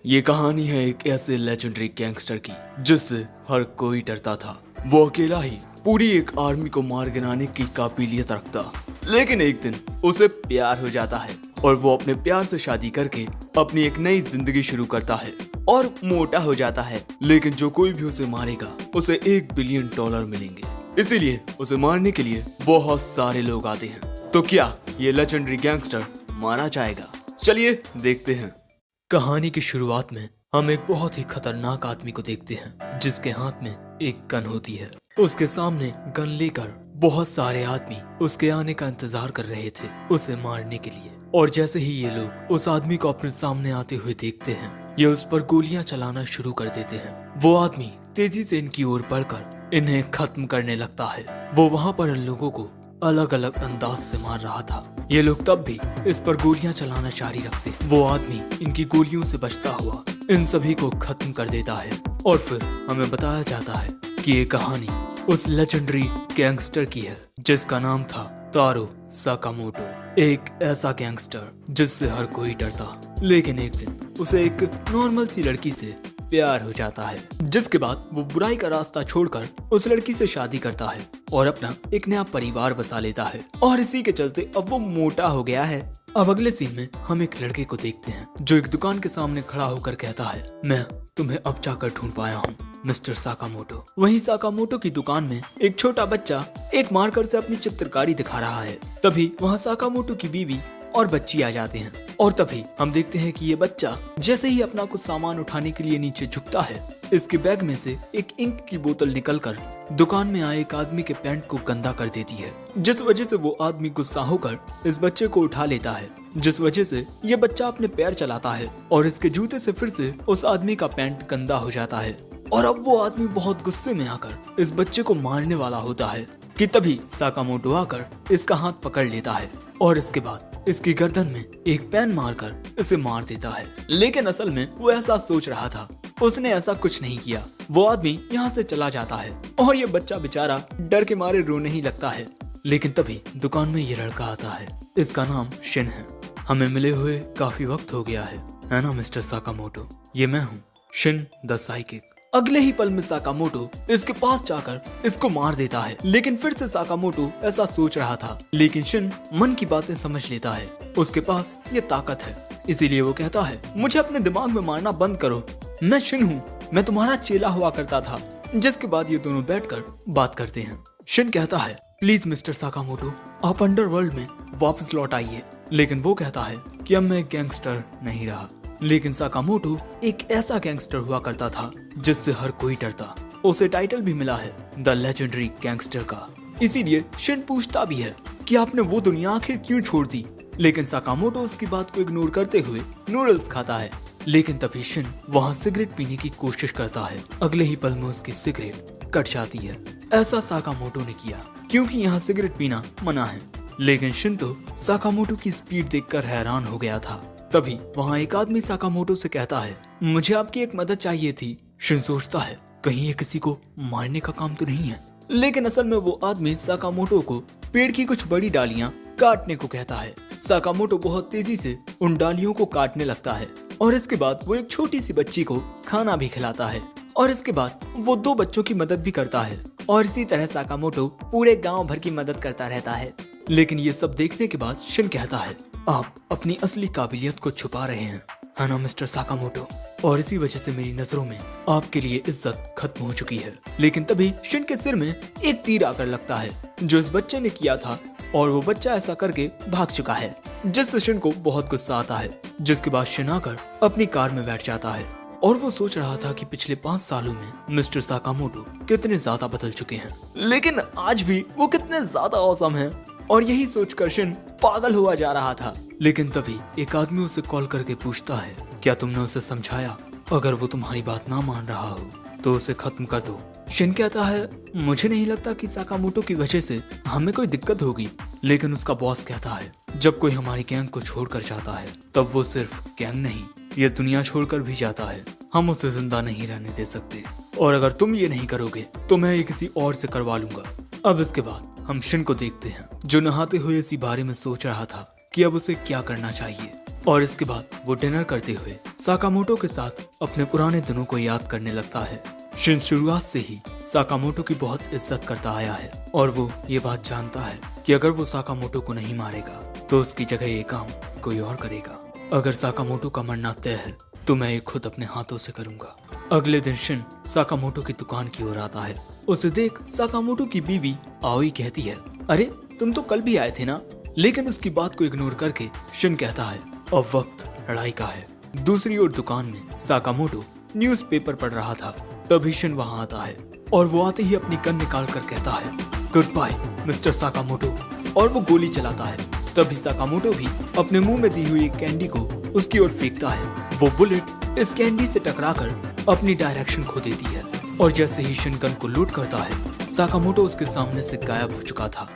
ये कहानी है एक ऐसे लेजेंडरी गैंगस्टर की जिससे हर कोई डरता था। वो अकेला ही पूरी एक आर्मी को मार गिराने की काबिलियत रखता। लेकिन एक दिन उसे प्यार हो जाता है और वो अपने प्यार से शादी करके अपनी एक नई जिंदगी शुरू करता है और मोटा हो जाता है। लेकिन जो कोई भी उसे मारेगा उसे $1 बिलियन मिलेंगे। इसीलिए उसे मारने के लिए बहुत सारे लोग आते हैं। तो क्या ये लेजेंडरी गैंगस्टर मारा जाएगा? चलिए देखते हैं। कहानी की शुरुआत में हम एक बहुत ही खतरनाक आदमी को देखते हैं जिसके हाथ में एक गन होती है। उसके सामने गन लेकर बहुत सारे आदमी उसके आने का इंतजार कर रहे थे उसे मारने के लिए। और जैसे ही ये लोग उस आदमी को अपने सामने आते हुए देखते हैं, ये उस पर गोलियां चलाना शुरू कर देते हैं। वो आदमी तेजी से इनकी ओर बढ़कर इन्हें खत्म करने लगता है। वो वहाँ पर इन लोगों को अलग अलग अंदाज से मार रहा था। ये लोग तब भी इस पर गोलियां चलाना जारी रखते। वो आदमी इनकी गोलियों से बचता हुआ इन सभी को खत्म कर देता है। और फिर हमें बताया जाता है कि ये कहानी उस लेजेंडरी गैंगस्टर की है जिसका नाम था तारो साकामोटो। एक ऐसा गैंगस्टर जिससे हर कोई डरता। लेकिन एक दिन उसे एक नॉर्मल सी लड़की से प्यार हो जाता है, जिसके बाद वो बुराई का रास्ता छोड़कर उस लड़की से शादी करता है और अपना एक नया परिवार बसा लेता है। और इसी के चलते अब वो मोटा हो गया है। अब अगले सीन में हम एक लड़के को देखते हैं जो एक दुकान के सामने खड़ा होकर कहता है, मैं तुम्हें अब जाकर ढूंढ पाया हूँ, मिस्टर साकामोटो। वहीं साकामोटो की दुकान में एक छोटा बच्चा एक मार्कर से अपनी चित्रकारी दिखा रहा है। तभी वहाँ साकामोटो की बीवी और बच्ची आ जाते हैं। और तभी हम देखते हैं कि ये बच्चा जैसे ही अपना कुछ सामान उठाने के लिए नीचे झुकता है, इसके बैग में से एक इंक की बोतल निकलकर दुकान में आए एक आदमी के पैंट को गंदा कर देती है, जिस वजह से वो आदमी गुस्सा होकर इस बच्चे को उठा लेता है, जिस वजह से ये बच्चा अपने पैर चलाता है और इसके जूते से फिर से उस आदमी का पैंट गंदा हो जाता है। और अब वो आदमी बहुत गुस्से में आकर इस बच्चे को मारने वाला होता है कि तभी साकामोटो आकर इसका हाथ पकड़ लेता है और इसके बाद इसकी गर्दन में एक पेन मारकर इसे मार देता है। लेकिन असल में वो ऐसा सोच रहा था, उसने ऐसा कुछ नहीं किया। वो आदमी यहाँ से चला जाता है और ये बच्चा बेचारा डर के मारे रोने ही लगता है। लेकिन तभी दुकान में ये लड़का आता है, इसका नाम शिन है। हमें मिले हुए काफी वक्त हो गया है ना मिस्टर साकामोटो? ये मैं हूँ, शिन द साइकिक। अगले ही पल में साकामोटो इसके पास जाकर इसको मार देता है। लेकिन फिर से साकामोटो ऐसा सोच रहा था, लेकिन शिन मन की बातें समझ लेता है। उसके पास ये ताकत है, इसीलिए वो कहता है, मुझे अपने दिमाग में मारना बंद करो, मैं शिन हूँ, मैं तुम्हारा चेला हुआ करता था। जिसके बाद ये दोनों बैठकर बात करते हैं। शिन कहता है, प्लीज मिस्टर साकामोटो, आप अंडरवर्ल्ड में वापस लौट आइए। लेकिन वो कहता है कि अब मैं गैंगस्टर नहीं रहा। लेकिन साकामोटो एक ऐसा गैंगस्टर हुआ करता था जिससे हर कोई डरता। उसे टाइटल भी मिला है द लेजेंडरी गैंगस्टर का। इसीलिए शिन पूछता भी है कि आपने वो दुनिया आखिर क्यों छोड़ दी। लेकिन साकामोटो उसकी बात को इग्नोर करते हुए नूडल्स खाता है। लेकिन तभी शिन वहाँ सिगरेट पीने की कोशिश करता है। अगले ही पल में उसकी सिगरेट कट जाती है। ऐसा साकामोटो ने किया क्योंकि यहाँ सिगरेट पीना मना है। लेकिन शिन तो साकामोटो की स्पीड देखकर हैरान हो गया था। तभी वहाँ एक आदमी साकामोटो से कहता है, मुझे आपकी एक मदद चाहिए थी। शिन सोचता है, कहीं ये किसी को मारने का काम तो नहीं है। लेकिन असल में वो आदमी साकामोटो को पेड़ की कुछ बड़ी डालियां काटने को कहता है। साकामोटो बहुत तेजी से उन डालियों को काटने लगता है और इसके बाद वो एक छोटी सी बच्ची को खाना भी खिलाता है। और इसके बाद वो 2 बच्चों की मदद भी करता है। और इसी तरह साकामोटो पूरे गाँव भर की मदद करता रहता है। लेकिन ये सब देखने के बाद शिन कहता है, आप अपनी असली काबिलियत को छुपा रहे हैं, है ना मिस्टर साकामोटो? और इसी वजह से मेरी नजरों में आपके लिए इज्जत खत्म हो चुकी है। लेकिन तभी शिन के सिर में एक तीर आकर लगता है जो इस बच्चे ने किया था और वो बच्चा ऐसा करके भाग चुका है, जिससे शिन को बहुत गुस्सा आता है। जिसके बाद शिन आकर अपनी कार में बैठ जाता है और वो सोच रहा था कि पिछले 5 सालों में मिस्टर साकामोटो कितने ज्यादा बदल चुके हैं, लेकिन आज भी वो कितने ज्यादा औसम हैं। और यही सोचकर शिन पागल हुआ जा रहा था। लेकिन तभी एक आदमी उसे कॉल करके पूछता है, क्या तुमने उसे समझाया? अगर वो तुम्हारी बात ना मान रहा हो तो उसे खत्म कर दो। शिन कहता है, मुझे नहीं लगता कि साकामोटो की वजह से हमें कोई दिक्कत होगी। लेकिन उसका बॉस कहता है, जब कोई हमारी गैंग को छोड़कर जाता है तब वो सिर्फ गैंग नहीं, ये दुनिया छोड़कर भी जाता है। हम उसे जिंदा नहीं रहने दे सकते और अगर तुम ये नहीं करोगे तो मैं ये किसी और से करवा लूंगा। अब इसके बाद हम शिन को देखते हैं जो नहाते हुए इसी बारे में सोच रहा था कि अब उसे क्या करना चाहिए। और इसके बाद वो डिनर करते हुए साकामोटो के साथ अपने पुराने दिनों को याद करने लगता है। शिन शुरुआत से ही साकामोटो की बहुत इज्जत करता आया है और वो ये बात जानता है कि अगर वो साकामोटो को नहीं मारेगा तो उसकी जगह ये काम कोई और करेगा। अगर साकामोटो का मरना तय है तो मैं ये खुद अपने हाथों से करूंगा। अगले दिन शिन साकामोटो की दुकान की ओर आता है। उसे देख साकामोटो की बीवी आओई कहती है, अरे तुम तो कल भी आए थे ना। लेकिन उसकी बात को इग्नोर करके शिन कहता है, अब वक्त लड़ाई का है। दूसरी ओर दुकान में साकामोटो न्यूज़पेपर पढ़ रहा था। तभी शिन वहां आता है और वो आते ही अपनी गन निकाल कर कहता है, गुड बाय मिस्टर साकामोटो, और वो गोली चलाता है। तभी साकामोटो भी अपने मुंह में दी हुई कैंडी को उसकी ओर फेंकता है। वो बुलेट इस कैंडी से टकराकर अपनी डायरेक्शन खो देती है और जैसे ही शिन गन को लूट करता है साकामोटो उसके सामने से गायब हो चुका था।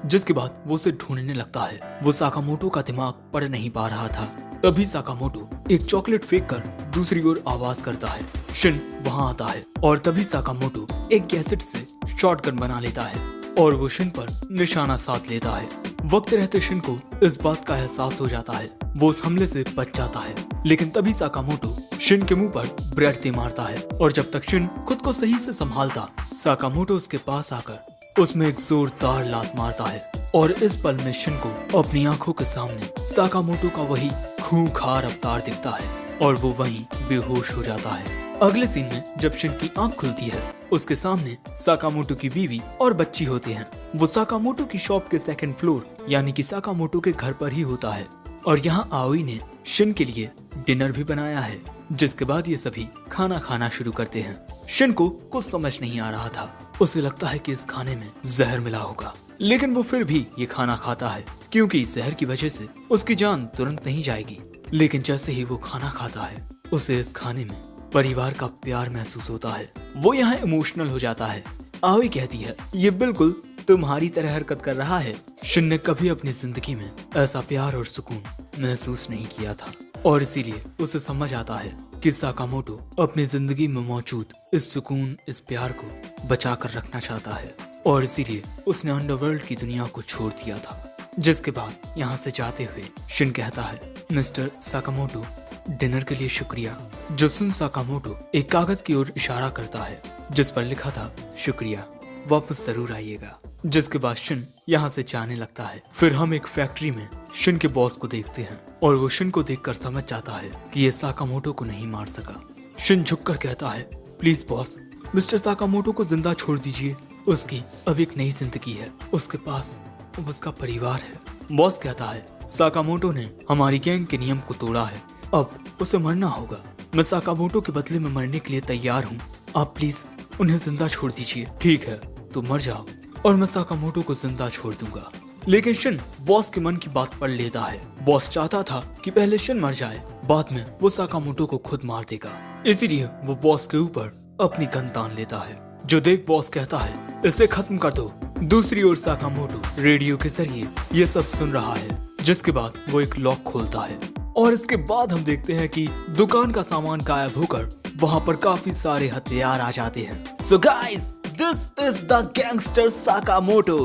जिसके बाद वो उसे ढूंढने लगता है। वो साकामोटो का दिमाग पढ़ नहीं पा रहा था। तभी साकामोटो एक चॉकलेट फेंक कर दूसरी ओर आवाज करता है। शिन वहां आता है और तभी साकामोटो एक गैसेट से शॉटगन बना लेता है और वो शिन पर निशाना साध लेता है। वक्त रहते शिन को इस बात का एहसास हो जाता है। वो उस हमले से बच जाता है। लेकिन तभी साकामोटो शिन के मुंह पर ब्रेड दे मारता है और जब तक शिन खुद को सही से संभालता, साकामोटो उसके पास आकर उसमें एक जोरदार लात मारता है और इस पल में शिन को अपनी आंखों के सामने साकामोटो का वही खूंखार अवतार दिखता है और वो वहीं बेहोश हो जाता है। अगले सीन में जब शिन की आंख खुलती है उसके सामने साकामोटो की बीवी और बच्ची होते हैं। वो साकामोटो की शॉप के सेकंड फ्लोर यानी कि साकामोटो के घर पर ही होता है और यहाँ आओई ने शिन के लिए डिनर भी बनाया है। जिसके बाद ये सभी खाना खाना शुरू करते हैं। शिन को कुछ समझ नहीं आ रहा था। उसे लगता है कि इस खाने में जहर मिला होगा, लेकिन वो फिर भी ये खाना खाता है क्योंकि जहर की वजह से उसकी जान तुरंत नहीं जाएगी। लेकिन जैसे ही वो खाना खाता है उसे इस खाने में परिवार का प्यार महसूस होता है। वो यहाँ इमोशनल हो जाता है। आओई कहती है, ये बिल्कुल तुम्हारी तरह हरकत कर रहा है। शिन ने कभी अपनी जिंदगी में ऐसा प्यार और सुकून महसूस नहीं किया था और इसीलिए उसे समझ आता है कि साकामोटो अपनी जिंदगी में मौजूद इस सुकून, इस प्यार को बचा कर रखना चाहता है और इसीलिए उसने अंडरवर्ल्ड की दुनिया को छोड़ दिया था। जिसके बाद यहाँ से जाते हुए शिन कहता है, मिस्टर साकामोटो डिनर के लिए शुक्रिया। जो सुन साकामोटो एक कागज की ओर इशारा करता है जिस पर लिखा था, शुक्रिया, वापस जरूर आइएगा। जिसके बाद शिन यहाँ से जाने लगता है। फिर हम एक फैक्ट्री में शिन के बॉस को देखते हैं और वो शिन को देखकर समझ जाता है कि ये साकामोटो को नहीं मार सका। शिन झुककर कहता है, प्लीज बॉस, मिस्टर साकामोटो को जिंदा छोड़ दीजिए। उसकी अब एक नई जिंदगी है, उसके पास अब उसका परिवार है। बॉस कहता है, साकामोटो ने हमारी गैंग के नियम को तोड़ा है, अब उसे मरना होगा। मैं साकामोटो के बदले में मरने के लिए तैयार हूँ, आप प्लीज उन्हें जिंदा छोड़ दीजिए। ठीक है, तो मर जाओ और मैं साकामोटो को जिंदा छोड़ दूंगा। लेकिन शिन बॉस के मन की बात पढ़ लेता है। बॉस चाहता था कि पहले शिन मर जाए, बाद में वो साकामोटो को खुद मार देगा। इसीलिए वो बॉस के ऊपर अपनी गन तान लेता है। जो देख बॉस कहता है, इसे खत्म कर दो। दूसरी ओर साकामोटो रेडियो के जरिए ये सब सुन रहा है। जिसके बाद वो एक लॉक खोलता है और इसके बाद हम देखते हैं कि दुकान का सामान गायब होकर वहाँ पर काफी सारे हथियार आ जाते हैं। So guys, this is the gangster Sakamoto.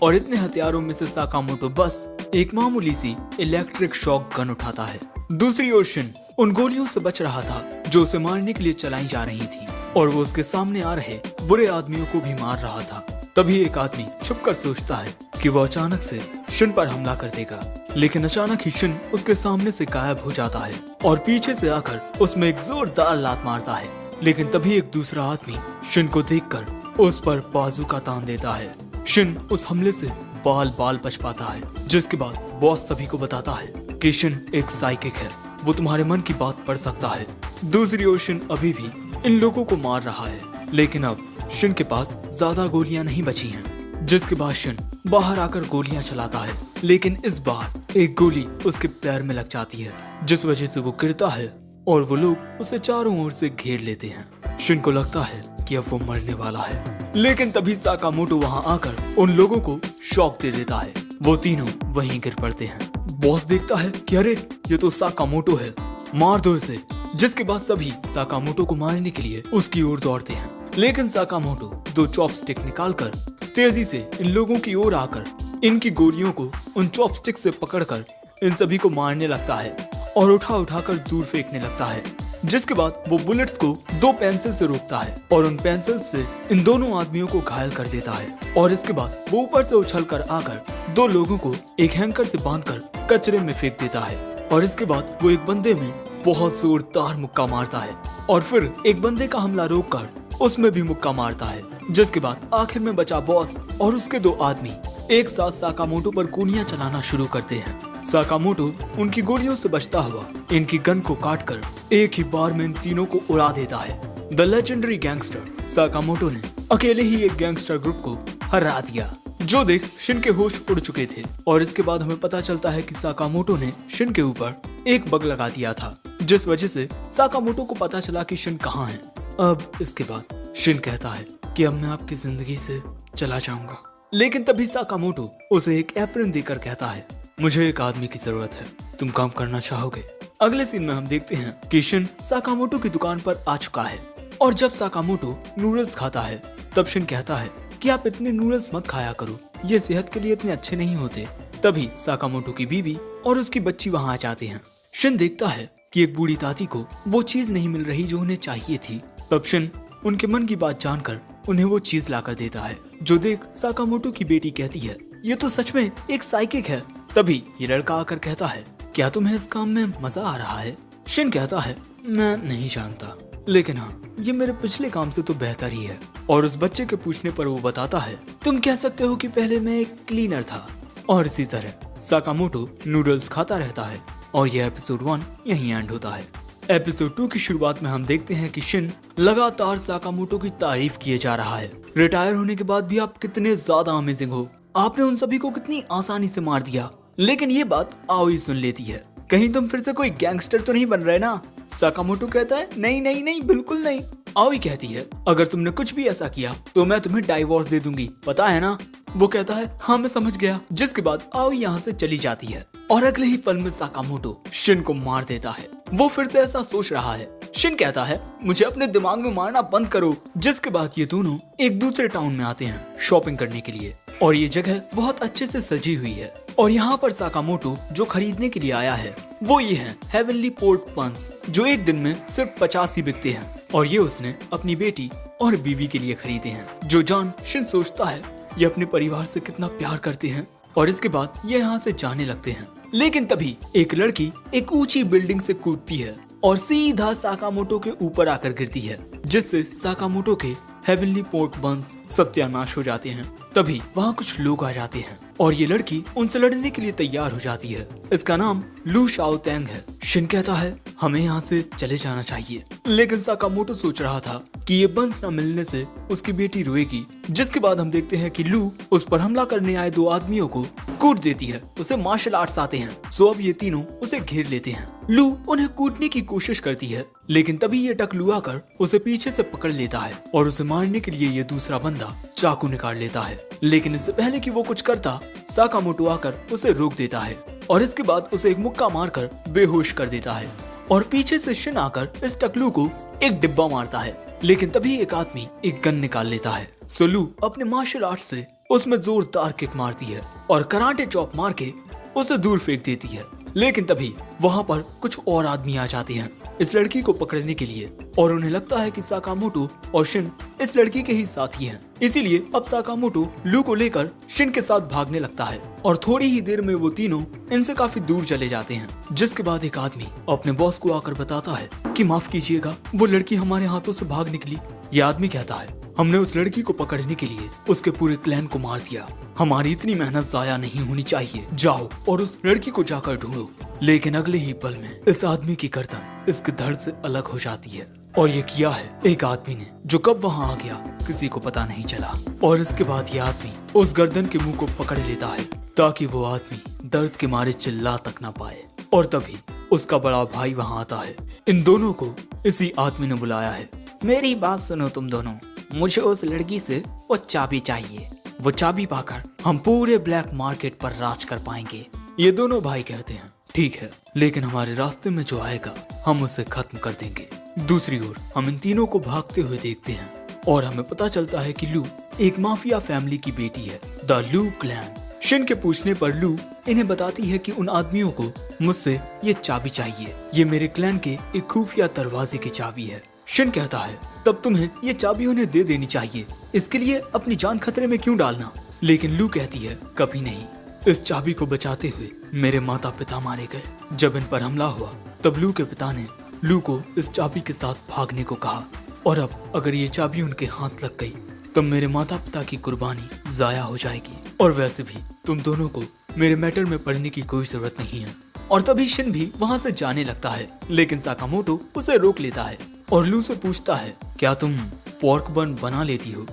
और इतने हथियारों में से साकामोटो बस एक मामूली सी इलेक्ट्रिक शॉक गन उठाता है। दूसरी ओर शिन उन गोलियों से बच रहा था जो उसे मारने के लिए चलाई जा रही थी और वो उसके सामने आ रहे बुरे आदमियों को भी मार रहा था। तभी एक आदमी छुपकर सोचता है कि वो अचानक से शिन पर हमला कर देगा, लेकिन अचानक ही शिन उसके सामने से गायब हो जाता है और पीछे से आकर उसमें एक जोरदार लात मारता है। लेकिन तभी एक दूसरा आदमी शिन को देखकर उस पर बाजूका तान देता है। शिन उस हमले से बाल बाल बच पाता है। जिसके बाद बॉस सभी को बताता है कि शिन एक साइकिक है, वो तुम्हारे मन की बात पढ़ सकता है। दूसरी ओर शिन अभी भी इन लोगों को मार रहा है, लेकिन अब शिन के पास ज्यादा गोलियां नहीं बची हैं। जिसके बाद शिन बाहर आकर गोलियां चलाता है, लेकिन इस बार एक गोली उसके पैर में लग जाती है, जिस वजह से वो गिरता है और वो लोग उसे चारों ओर से घेर लेते हैं। शिन को लगता है कि अब वो मरने वाला है, लेकिन तभी साकामोटो वहां आकर उन लोगों को शॉक दे देता है। वो तीनों वहीं गिर पड़ते हैं। बॉस देखता है कि अरे ये तो साकामोटो है, मार दो इसे। जिसके बाद सभी साकामोटो को मारने के लिए उसकी ओर दौड़ते हैं, लेकिन साकामोटो दो चॉपस्टिक निकालकर तेजी से इन लोगों की ओर आकर इनकी गोलियों को उन चॉपस्टिक से पकड़कर इन सभी को मारने लगता है और उठा उठाकर दूर फेंकने लगता है, जिसके बाद वो बुलेट्स को 2 पेंसिल से रोकता है और उन पेंसिल से इन दोनों आदमियों को घायल कर देता है। और इसके बाद वो ऊपर से उछलकर आकर 2 लोगों को एक हैंकर से बांधकर कचरे में फेंक देता है। और इसके बाद वो एक बंदे में बहुत जोरदार मुक्का मारता है और फिर एक बंदे का हमला रोककर उसमें भी मुक्का मारता है, जिसके बाद आखिर में बचा बॉस और उसके 2 आदमी एक साथ साकामोटो पर गोलियां चलाना शुरू करते हैं। साकामोटो उनकी गोलियों से बचता हुआ इनकी गन को काटकर एक ही बार में इन तीनों को उड़ा देता है। द लेजेंडरी गैंगस्टर साकामोटो ने अकेले ही एक गैंगस्टर ग्रुप को हरा दिया, जो देख शिन के होश उड़ चुके थे। और इसके बाद हमें पता चलता है कि साकामोटो ने शिन के ऊपर एक बग लगा दिया था, जिस वजह से साकामोटो को पता चला कि शिन कहाँ है। अब इसके बाद शिन कहता है कि अब मैं आपकी जिंदगी से चला जाऊंगा, लेकिन तभी साकामोटो उसे एक एप्रन देकर कहता है, मुझे एक आदमी की जरूरत है, तुम काम करना चाहोगे? अगले सीन में हम देखते हैं कि शिन साकामोटो की दुकान पर आ चुका है और जब साकामोटो नूडल्स खाता है तब शिन कहता है कि आप इतने नूडल्स मत खाया करो, ये सेहत के लिए इतने अच्छे नहीं होते। तभी साकामोटो की बीवी और उसकी बच्ची वहाँ आ जाते हैं। शिन देखता है कि एक बूढ़ी दादी को वो चीज नहीं मिल रही जो उन्हें चाहिए थी। तब शिन उनके मन की बात जानकर उन्हें वो चीज लाकर देता है, जो देख साकामोटो की बेटी कहती है, ये तो सच में एक साइकिक है। तभी ये लड़का आकर कहता है, क्या तुम्हें इस काम में मजा आ रहा है? शिन कहता है, मैं नहीं जानता, लेकिन हाँ, ये मेरे पिछले काम से तो बेहतर ही है। और उस बच्चे के पूछने पर वो बताता है, तुम कह सकते हो कि पहले मैं एक क्लीनर था। और इसी तरह साकामोटो नूडल्स खाता रहता है और ये एपिसोड 1 यहीं एंड होता है। एपिसोड 2 की शुरुआत में हम देखते हैं कि शिन लगातार साकामोटो की तारीफ किए जा रहा है। रिटायर होने के बाद भी आप कितने ज्यादा अमेजिंग हो, आपने उन सभी को कितनी आसानी से मार दिया। लेकिन ये बात आओई सुन लेती है, कहीं तुम फिर से कोई गैंगस्टर तो नहीं बन रहे ना? साकामोटो कहता है, नहीं नहीं नहीं, बिल्कुल नहीं। आओई कहती है, अगर तुमने कुछ भी ऐसा किया तो मैं तुम्हें डाइवोर्स दे दूंगी, पता है ना? वो कहता है, हाँ मैं समझ गया। जिसके बाद आओई यहाँ से चली जाती है और अगले ही पल में साकामोटो शिन को मार देता है। वो फिर से ऐसा सोच रहा है। शिन कहता है, मुझे अपने दिमाग में मारना बंद करो। जिसके बाद ये दोनों एक दूसरे टाउन में आते हैं शॉपिंग करने के लिए और ये जगह बहुत अच्छे से सजी हुई है। और यहाँ पर साकामोटो जो खरीदने के लिए आया है वो ये है हेवनली पोर्क बन्स, जो एक दिन में सिर्फ 50 ही बिकते हैं। और ये उसने अपनी बेटी और बीवी के लिए खरीदे हैं, जो जान शिन सोचता है ये अपने परिवार से कितना प्यार करते हैं। और इसके बाद ये यहाँ से जाने लगते हैं। लेकिन तभी एक लड़की एक ऊंची बिल्डिंग से कूदती है और सीधा साकामोटो के ऊपर आकर गिरती है, जिससे साकामोटो के हेवनली पोर्क बन्स सत्यानाश हो जाते हैं। तभी वहाँ कुछ लोग आ जाते हैं और ये लड़की उनसे लड़ने के लिए तैयार हो जाती है। इसका नाम लू शाओतेंग है। शिन कहता है, हमें यहाँ से चले जाना चाहिए, लेकिन साकामोटो सोच रहा था कि ये बंस न मिलने से उसकी बेटी रोएगी। जिसके बाद हम देखते हैं कि लू उस पर हमला करने आए 2 आदमियों को कूट देती है। उसे मार्शल आर्ट्स आते हैं, सो अब ये तीनों उसे घेर लेते हैं। लू उन्हें कूटने की कोशिश करती है, लेकिन तभी ये टकलू आकर उसे पीछे से पकड़ लेता है और उसे मारने के लिए ये दूसरा बंदा चाकू निकाल लेता है। लेकिन इससे पहले कि वो कुछ करता, साकामोटो आकर उसे रोक देता है और इसके बाद उसे एक मुक्का मारकर बेहोश कर देता है। और पीछे से शिन आकर इस टकलू को एक डिब्बा मारता है, लेकिन तभी एक आदमी एक गन निकाल लेता है। सो लू अपने मार्शल आर्ट से उसमें जोरदार किक मारती है और कराटे चॉप मार के उसे दूर फेंक देती है। लेकिन तभी वहाँ पर कुछ और आदमी आ जाते हैं इस लड़की को पकड़ने के लिए और उन्हें लगता है कि साकामोटो और शिन इस लड़की के ही साथी हैं। इसीलिए अब साकामोटो लू को लेकर शिन के साथ भागने लगता है और थोड़ी ही देर में वो तीनों इनसे काफी दूर चले जाते हैं। जिसके बाद एक आदमी अपने बॉस को आकर बताता है कि माफ कीजिएगा, वो लड़की हमारे हाथों से भाग निकली। ये आदमी कहता है, हमने उस लड़की को पकड़ने के लिए उसके पूरे क्लैन को मार दिया, हमारी इतनी मेहनत जाया नहीं होनी चाहिए, जाओ और उस लड़की को जाकर ढूंढो। लेकिन अगले ही पल में इस आदमी की गर्दन इसके धड़ से अलग हो जाती है और ये किया है एक आदमी ने, जो कब वहाँ आ गया किसी को पता नहीं चला। और इसके बाद ये आदमी उस गर्दन के मुंह को पकड़ लेता है ताकि वो आदमी दर्द के मारे चिल्ला तक ना पाए। और तभी उसका बड़ा भाई वहाँ आता है। इन दोनों को इसी आदमी ने बुलाया है। मेरी बात सुनो तुम दोनों, मुझे उस लड़की से वो चाबी चाहिए, वो चाबी पाकर हम पूरे ब्लैक मार्केट पर राज कर पाएंगे। ये दोनों भाई कहते हैं, ठीक है, लेकिन हमारे रास्ते में जो आएगा हम उसे खत्म कर देंगे। दूसरी ओर हम इन तीनों को भागते हुए देखते हैं और हमें पता चलता है कि लू एक माफिया फैमिली की बेटी है, द लू क्लैन। शिन के पूछने पर लू इन्हें बताती है कि उन आदमियों को मुझसे ये चाबी चाहिए। ये मेरे क्लैन के एक खुफिया दरवाजे की चाबी है। शिन कहता है तब तुम्हें ये चाबी उन्हें दे देनी चाहिए, इसके लिए अपनी जान खतरे में क्यों डालना। लेकिन लू कहती है कभी नहीं, इस चाबी को बचाते हुए मेरे माता पिता मारे गए। जब इन पर हमला हुआ तब लू के पिता ने लू को इस चाबी के साथ भागने को कहा, और अब अगर ये चाबी उनके हाथ लग गई तब मेरे माता पिता की कुर्बानी जाया हो जाएगी। और वैसे भी तुम दोनों को मेरे मैटर में पड़ने की कोई जरूरत नहीं है। और तभी शिन भी वहाँ से जाने लगता है, लेकिन साकामोटो उसे रोक लेता है और लू से पूछता है क्या तुम पोर्क बन बना लेती हो।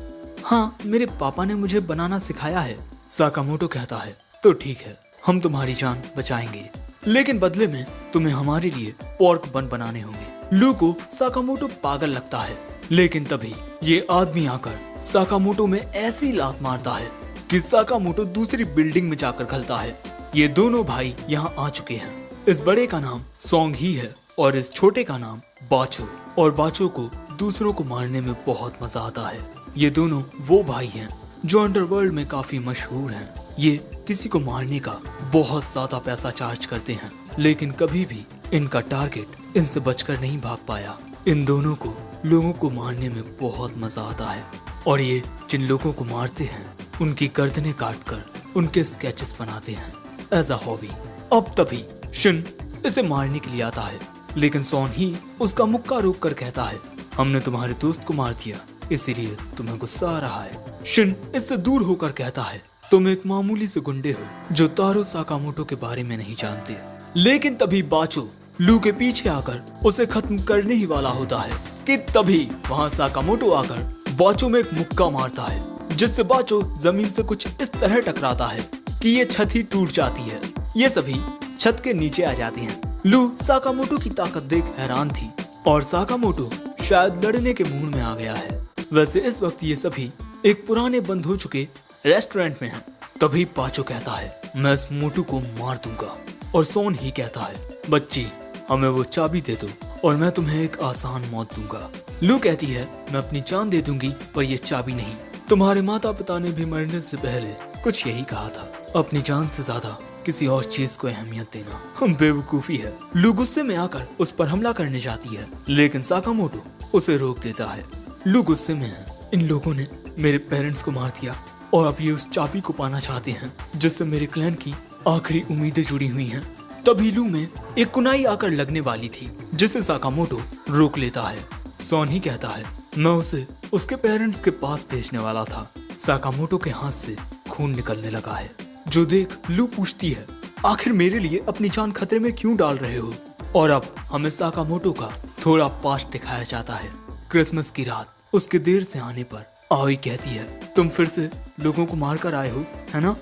हाँ, मेरे पापा ने मुझे बनाना सिखाया है। साकामोटो कहता है तो ठीक है, हम तुम्हारी जान बचाएंगे, लेकिन बदले में तुम्हें हमारे लिए पोर्क बन बनाने होंगे। लू को साकामोटो पागल लगता है, लेकिन तभी ये आदमी आकर साकामोटो में ऐसी लात मारता है कि साकामोटो दूसरी बिल्डिंग में जाकर घलता है। ये दोनों भाई यहाँ आ चुके हैं। इस बड़े का नाम सोंग ही है और इस छोटे का नाम बाचो। और बाचो को दूसरों को मारने में बहुत मजा आता है। ये दोनों वो भाई हैं जो अंडरवर्ल्ड में काफी मशहूर हैं। ये किसी को मारने का बहुत ज्यादा पैसा चार्ज करते हैं, लेकिन कभी भी इनका टारगेट इनसे बचकर नहीं भाग पाया। इन दोनों को लोगों को मारने में बहुत मजा आता है, और ये जिन लोगों को मारते हैं उनकी गर्दनें काटकर उनके स्केचेस बनाते हैं एज अ हॉबी। अब तभी शिन इसे मारने के लिए आता है, लेकिन सोन ही उसका मुक्का रोक कर कहता है हमने तुम्हारे दोस्त को मार दिया, इसीलिए तुम्हें गुस्सा आ रहा है। शिन इससे दूर होकर कहता है तुम एक मामूली से गुंडे हो जो तारो साकामोटो के बारे में नहीं जानते। लेकिन तभी बाचो लू के पीछे आकर उसे खत्म करने ही वाला होता है कि तभी वहाँ साकामोटो आकर बाचो में एक मुक्का मारता है, जिससे बाचो जमीन से कुछ इस तरह टकराता है कि ये छत ही टूट जाती है। ये सभी छत के नीचे आ जाते हैं। लू साकामोटो की ताकत देख हैरान थी, और साकामोटो शायद लड़ने के मूड में आ गया है। वैसे इस वक्त ये सभी एक पुराने बंद हो चुके रेस्टोरेंट में हैं। तभी बाचो कहता है मैं इस मोटू को मार दूंगा, और सोन ही कहता है बच्ची हमें वो चाबी दे दो और मैं तुम्हें एक आसान मौत दूंगा। लू कहती है मैं अपनी जान दे दूंगी पर ये चाबी नहीं। तुम्हारे माता पिता ने भी मरने से पहले कुछ यही कहा था, अपनी जान से ज्यादा किसी और चीज को अहमियत देना हम बेवकूफी है। लू गुस्से में आकर उस पर हमला करने जाती है, लेकिन साकामोटो उसे रोक देता है। लू गुस्से में है, इन लोगों ने मेरे पेरेंट्स को मार दिया और अब ये उस चाबी को पाना चाहते हैं जिससे मेरे क्लैन की आखिरी उम्मीदें जुड़ी हुई हैं। तभी लू में एक कुनाई आकर लगने वाली थी, जिसे साकामोटो रोक लेता है। सोन ही कहता है मैं उसे उसके पेरेंट्स के पास भेजने वाला था। साकामोटो के हाथ से खून निकलने लगा है, जो देख लू पूछती है आखिर मेरे लिए अपनी जान खतरे में क्यों डाल रहे हो। और अब हमें साकामोटो का थोड़ा पास्ट दिखाया जाता है। क्रिसमस की रात उसके देर से आने पर आओई कहती है तुम फिर से लोगों को मार कर आए हो है ना।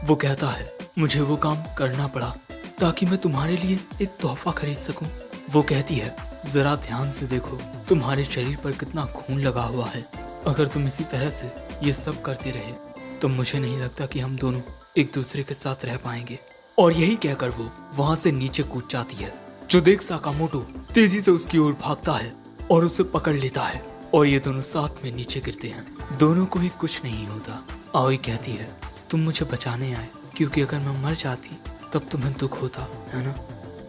वो कहता है मुझे वो काम करना पड़ा ताकि मैं तुम्हारे लिए एक तोहफा खरीद सकूं। वो कहती है जरा ध्यान से देखो तुम्हारे शरीर पर कितना खून लगा हुआ है। अगर तुम इसी तरह से ये सब करते रहे तो मुझे नहीं लगता कि हम दोनों एक दूसरे के साथ रह पाएंगे। और यही कहकर वो वहाँ से नीचे कूद जाती है, जो देख साकामोटो तेजी से उसकी ओर भागता है और उसे पकड़ लेता है, और ये दोनों साथ में नीचे गिरते हैं। दोनों को ही कुछ नहीं होता। आओई कहती है तुम मुझे बचाने आए, क्योंकि अगर मैं मर जाती तब तुम्हें दुख होता है ना।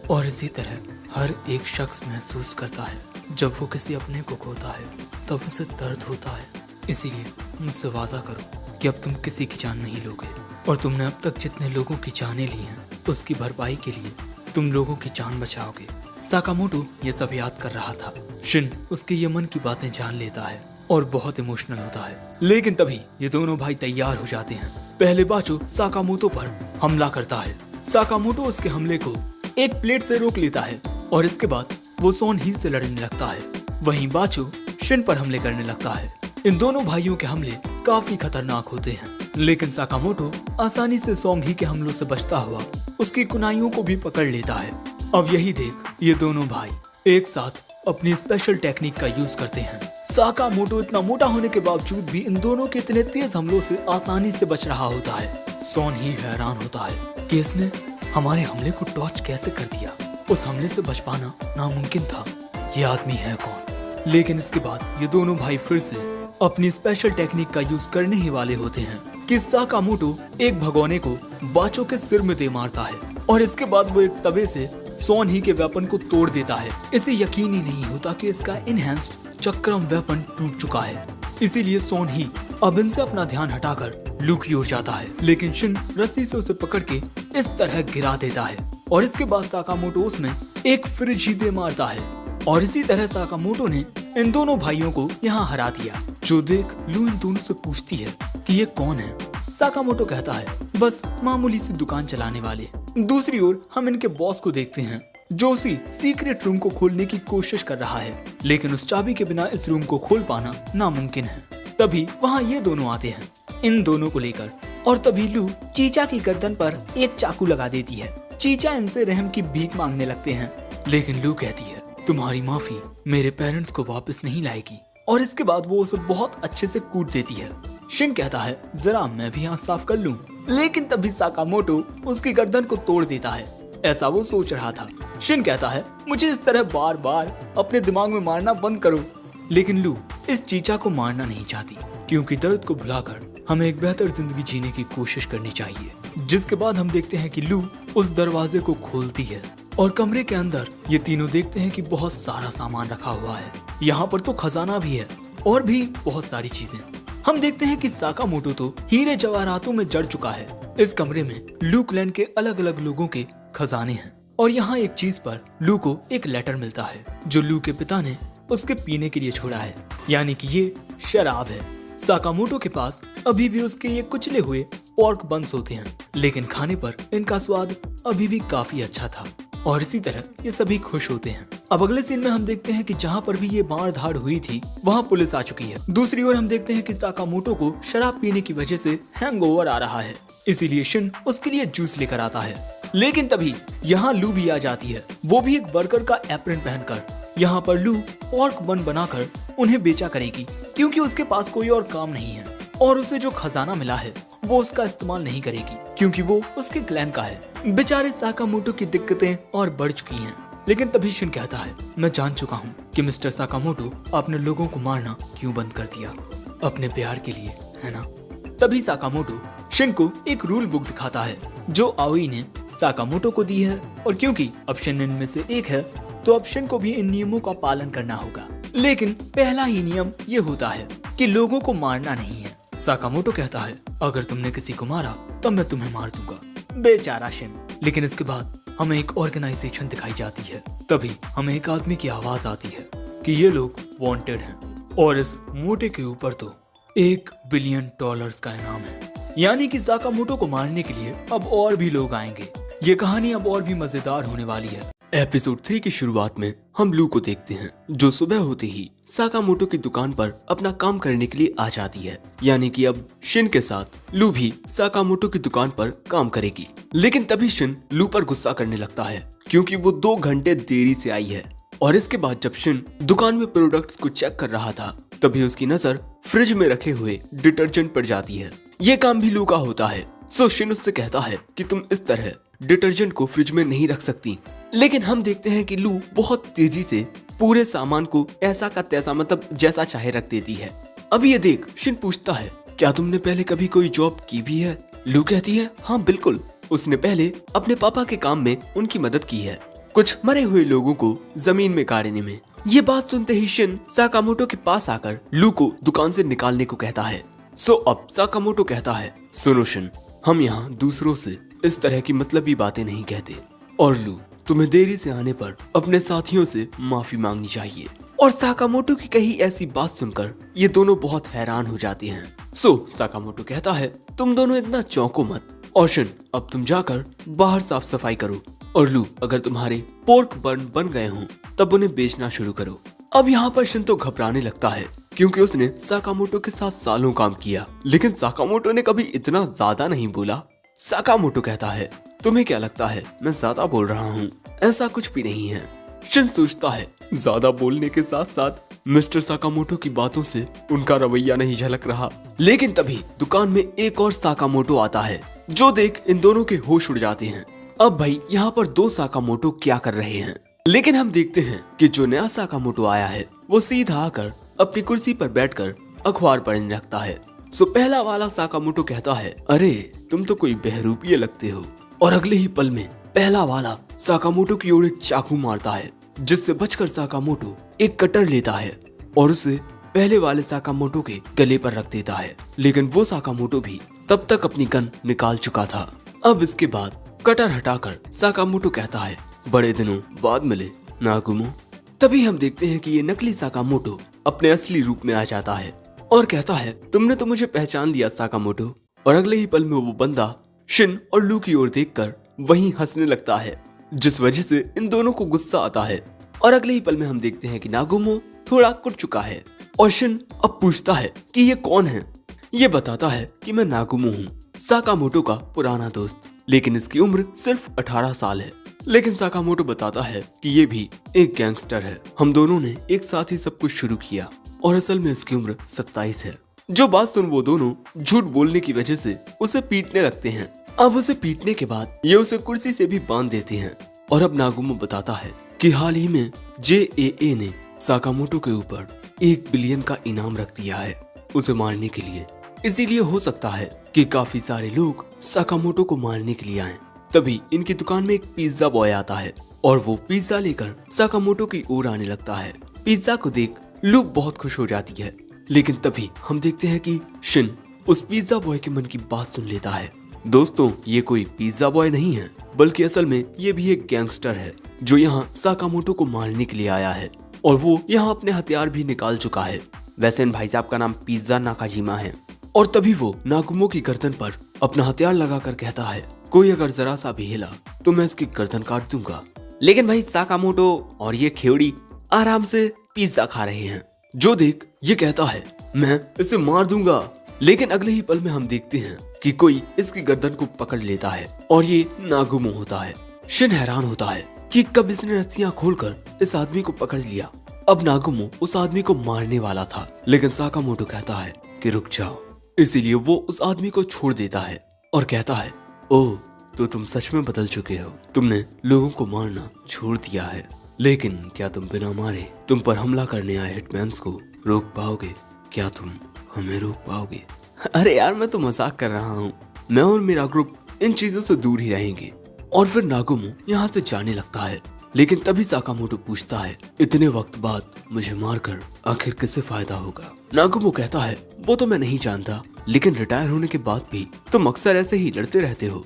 और इसी तरह हर एक शख्स महसूस करता है जब वो किसी अपने को खोता है तब उसे दर्द होता है। इसीलिए मुझसे वादा करो कि अब तुम किसी की जान नहीं लोगे, और तुमने अब तक जितने लोगों की जानें ली हैं उसकी भरपाई के लिए तुम लोगों की जान बचाओगे। साकामोटो ये सब याद कर रहा था। शिन उसके ये मन की बातें जान लेता है और बहुत इमोशनल होता है। लेकिन तभी ये दोनों भाई तैयार हो जाते हैं। पहले बाचो साकामोटो पर हमला करता है। साकामोटो उसके हमले को एक प्लेट से रोक लेता है, और इसके बाद वो सोन ही से लड़ने लगता है। वहीं बाचो शिन पर हमले करने लगता है। इन दोनों भाइयों के हमले काफी खतरनाक होते हैं, लेकिन साकामोटो आसानी से सोंग ही के हमलों से बचता हुआ उसकी कुनाइयों को भी पकड़ लेता है। अब यही देख ये दोनों भाई एक साथ अपनी स्पेशल टेक्निक का यूज करते हैं। साकामोटो इतना मोटा होने के बावजूद भी इन दोनों के इतने तेज हमलों से आसानी से बच रहा होता है। सोन ही हैरान होता है कि इसने हमारे हमले को डॉच कैसे कर दिया। उस हमले से बच पाना नामुमकिन था। ये आदमी है कौन। लेकिन इसके बाद ये दोनों भाई फिर से अपनी स्पेशल टेक्निक का यूज करने ही वाले होते हैं कि साकामोटो एक भगोने को बाचो के सिर में दे मारता है और इसके बाद वो एक तवे से सोन ही के वेपन को तोड़ देता है। इसे यकीन ही नहीं होता कि इसका इनहैंस्ड चक्रम वेपन टूट चुका है। इसीलिए सोन ही अब इनसे अपना ध्यान हटाकर लू की ओर जाता है, लेकिन शिन रस्सी से उसे पकड़ के इस तरह गिरा देता है और इसके बाद साकामोटो उसमें एक फ्रिज ही दे मारता है और इसी तरह साकामोटो ने इन दोनों भाइयों को यहाँ हरा दिया। जो देख लू इन दोनों से पूछती है कि ये कौन है। साकामोटो कहता है बस मामूली सी दुकान चलाने वाले। दूसरी ओर हम इनके बॉस को देखते हैं जो उसी सीक्रेट रूम को खोलने की कोशिश कर रहा है, लेकिन उस चाबी के बिना इस रूम को खोल पाना नामुमकिन है। तभी वहाँ ये दोनों आते हैं इन दोनों को लेकर और तभी लू चीचा की गर्दन पर एक चाकू लगा देती है। चीचा इनसे रहम की भीख मांगने लगते हैं, लेकिन लू कहती है तुम्हारी माफी मेरे पेरेंट्स को वापस नहीं लाएगी और इसके बाद वो उसे बहुत अच्छे से कूट देती है। शिन कहता है जरा मैं भी हाथ साफ कर लूं, लेकिन तभी साकामोटो उसकी गर्दन को तोड़ देता है। ऐसा वो सोच रहा था। शिन कहता है मुझे इस तरह बार बार अपने दिमाग में मारना बंद करो, लेकिन लू इस चीचा को मारना नहीं चाहती क्योंकि दर्द को भुलाकर हमें एक बेहतर जिंदगी जीने की कोशिश करनी चाहिए। जिसके बाद हम देखते हैं कि लू उस दरवाजे को खोलती है और कमरे के अंदर ये तीनों देखते हैं कि बहुत सारा सामान रखा हुआ है। यहाँ पर तो खजाना भी है और भी बहुत सारी चीजें। हम देखते हैं कि साकामोटो तो हीरे जवाहरातों में जड़ चुका है। इस कमरे में लू क्लैन के अलग अलग लोगों के खजाने हैं और यहाँ एक चीज पर लू को एक लेटर मिलता है जो लू के पिता ने उसके पीने के लिए छोड़ा है, यानी कि ये शराब है। साकामोटो के पास अभी भी उसके ये कुचले हुए पोर्क बन्स होते हैं, लेकिन खाने पर इनका स्वाद अभी भी काफी अच्छा था और इसी तरह ये सभी खुश होते हैं। अब अगले सीन में हम देखते हैं कि जहाँ पर भी ये मार धाड़ हुई थी वहाँ पुलिस आ चुकी है। दूसरी ओर हम देखते हैं कि साकामोटो को शराब पीने की वजह से हैंगओवर आ रहा है, इसीलिए शिन उसके लिए जूस लेकर आता है। लेकिन तभी यहाँ लू भी आ जाती है, वो भी एक वर्कर का एप्रन पहनकर। यहाँ पर लू पोर्क बन बनाकर उन्हें बेचा करेगी क्योंकि उसके पास कोई और काम नहीं है और उसे जो खजाना मिला है वो उसका इस्तेमाल नहीं करेगी क्योंकि वो उसके क्लैन का है। बेचारे साकामोटो की दिक्कतें और बढ़ चुकी हैं, लेकिन तभी शिन कहता है मैं जान चुका हूँ कि मिस्टर साकामोटो आपने लोगों को मारना क्यों बंद कर दिया, अपने प्यार के लिए, है ना। तभी साकामोटो शिन को एक रूल बुक दिखाता है जो आओई ने साकामोटो को दी है और क्योंकि अब शिन इनमें से एक है तो अब शिन को भी इन नियमों का पालन करना होगा। लेकिन पहला ही नियम ये होता है कि लोगों को मारना नहीं है। साकामोटो कहता है अगर तुमने किसी को मारा तब मैं तुम्हें मार दूंगा। बेचारा शिन। लेकिन इसके बाद हमें एक ऑर्गेनाइजेशन दिखाई जाती है। तभी हमें एक आदमी की आवाज आती है कि ये लोग वांटेड हैं और इस मोटे के ऊपर तो $1 बिलियन का इनाम है, यानी कि साकामोटो को मारने के लिए अब और भी लोग आएंगे। ये कहानी अब और भी मजेदार होने वाली है। एपिसोड 3 की शुरुआत में हम लू को देखते हैं जो सुबह होते ही साकामोटो की दुकान पर अपना काम करने के लिए आ जाती है, यानी कि अब शिन के साथ लू भी साकामोटो की दुकान पर काम करेगी। लेकिन तभी शिन लू पर गुस्सा करने लगता है क्योंकि वो 2 घंटे देरी से आई है और इसके बाद जब शिन दुकान में प्रोडक्ट्स को चेक कर रहा था तभी उसकी नजर फ्रिज में रखे हुए डिटर्जेंट पर जाती है। ये काम भी लू का होता है। सो शिन उससे कहता है कि तुम इस तरह डिटर्जेंट को फ्रिज में नहीं रख सकती। लेकिन हम देखते हैं कि लू बहुत तेजी से पूरे सामान को ऐसा का तैसा मतलब जैसा चाहे रख देती है। अब ये देख शिन पूछता है क्या तुमने पहले कभी कोई जॉब की भी है। लू कहती है हाँ बिल्कुल, उसने पहले अपने पापा के काम में उनकी मदद की है, कुछ मरे हुए लोगों को जमीन में गाड़ने में। ये बात सुनते ही शिन साकामोटो के पास आकर लू को दुकान से निकालने को कहता है। सो अब साकामोटो कहता है सुनो शिन, हम यहाँ दूसरों से इस तरह की मतलबी बातें नहीं कहते और लू तुम्हें देरी से आने पर अपने साथियों से माफी मांगनी चाहिए। और साकामोटो की कही ऐसी बात सुनकर ये दोनों बहुत हैरान हो जाते हैं। सो साकामोटो कहता है तुम दोनों इतना चौंको मत और शिन अब तुम जाकर बाहर साफ सफाई करो और लू अगर तुम्हारे पोर्क बर्न बन गए हों तब उन्हें बेचना शुरू करो। अब यहाँ पर शिन तो घबराने लगता है क्योंकि उसने साकामोटो के साथ सालों काम किया, लेकिन साकामोटो ने कभी इतना ज्यादा नहीं बोला। साकामोटो कहता है तुम्हें क्या लगता है मैं ज्यादा बोल रहा हूँ, ऐसा कुछ भी नहीं है। शिन सोचता है ज्यादा बोलने के साथ साथ मिस्टर साकामोटो की बातों से उनका रवैया नहीं झलक रहा। लेकिन तभी दुकान में एक और साकामोटो आता है जो देख इन दोनों के होश उड़ जाते हैं। अब भाई यहाँ पर 2 साकामोटो क्या कर रहे हैं। लेकिन हम देखते हैं कि जो नया साकामोटो आया है वो सीधा आकर अपनी कुर्सी पर बैठकर अखबार पढ़ने लगता है सो पहला वाला साकामोटो कहता है, अरे तुम तो कोई बहरूपिये लगते हो। और अगले ही पल में पहला वाला साकामोटो की ओर एक चाकू मारता है, जिससे बचकर साकामोटो एक कटर लेता है और उसे पहले वाले साकामोटो के गले पर रख देता है। लेकिन वो साकामोटो भी तब तक अपनी गन निकाल चुका था। अब इसके बाद कटर हटाकर साकामोटो कहता है, बड़े दिनों बाद मिले नागुमो। तभी हम देखते हैं कि ये नकली साकामोटो अपने असली रूप में आ जाता है और कहता है, तुमने तो मुझे पहचान लिया साकामोटो। और अगले ही पल में वो बंदा शिन और लू की ओर देखकर वहीं हंसने लगता है, जिस वजह से इन दोनों को गुस्सा आता है। और अगले ही पल में हम देखते हैं कि नागुमो थोड़ा कुट चुका है और शिन अब पूछता है कि ये कौन है। ये बताता है कि मैं नागुमो हूँ, साकामोटो का पुराना दोस्त, लेकिन इसकी उम्र सिर्फ 18 साल है। लेकिन साकामोटो बताता है कि ये भी एक गैंगस्टर है, हम दोनों ने एक साथ ही सब कुछ शुरू किया और असल में इसकी उम्र 27 है। जो बात सुन वो दोनों झूठ बोलने की वजह से उसे पीटने लगते हैं। अब उसे पीटने के बाद ये उसे कुर्सी से भी बांध देते हैं। और अब नागुमो बताता है कि हाल ही में JAA ने साकामोटो के ऊपर 1 बिलियन का इनाम रख दिया है उसे मारने के लिए। इसीलिए हो सकता है कि काफी सारे लोग साकामोटो को मारने के लिए आए। तभी इनकी दुकान में एक पिज्जा बॉय आता है और वो पिज्जा लेकर साकामोटो की ओर आने लगता है। पिज्जा को देख लू बहुत खुश हो जाती है, लेकिन तभी हम देखते हैं कि शिन उस पिज्जा बॉय के मन की बात सुन लेता है। दोस्तों, ये कोई पिज्जा बॉय नहीं है, बल्कि असल में ये भी एक गैंगस्टर है जो यहाँ साकामोटो को मारने के लिए आया है और वो यहाँ अपने हथियार भी निकाल चुका है। वैसे इन भाई साहब का नाम पिज्जा नाकाजिमा है। और तभी वो नागुमो की गर्दन पर अपना हथियार लगाकर कहता है, कोई अगर जरा सा भी हिला तो मैं इसकी गर्दन काट दूंगा। लेकिन भाई साकामोटो और ये खेवड़ी आराम से पिज्जा खा रहे हैं, जो देख ये कहता है, मैं इसे मार दूंगा। लेकिन अगले ही पल में हम देखते हैं कि कोई इसकी गर्दन को पकड़ लेता है और ये नागुमो होता है। शिन हैरान होता है कि कब इसने रस्सियां खोलकर इस आदमी को पकड़ लिया। अब नागुमो उस आदमी को मारने वाला था, लेकिन साकामोटो कहता है कि रुक जाओ। इसीलिए वो उस आदमी को छोड़ देता है और कहता है, ओह तो तुम सच में बदल चुके हो, तुमने लोगों को मारना छोड़ दिया है। लेकिन क्या तुम बिना मारे तुम पर हमला करने आए हिटमैन्स को रोक पाओगे? क्या तुम हमें रोक पाओगे? अरे यार, मैं तो मजाक कर रहा हूँ। मैं और मेरा ग्रुप इन चीजों से दूर ही रहेंगे। और फिर नागुमो यहाँ से जाने लगता है। लेकिन तभी साकामोटो पूछता है, इतने वक्त बाद मुझे मारकर आखिर किसे फायदा होगा? नागुमो कहता है, वो तो मैं नहीं जानता, लेकिन रिटायर होने के बाद भी तुम अक्सर ऐसे ही लड़ते रहते हो।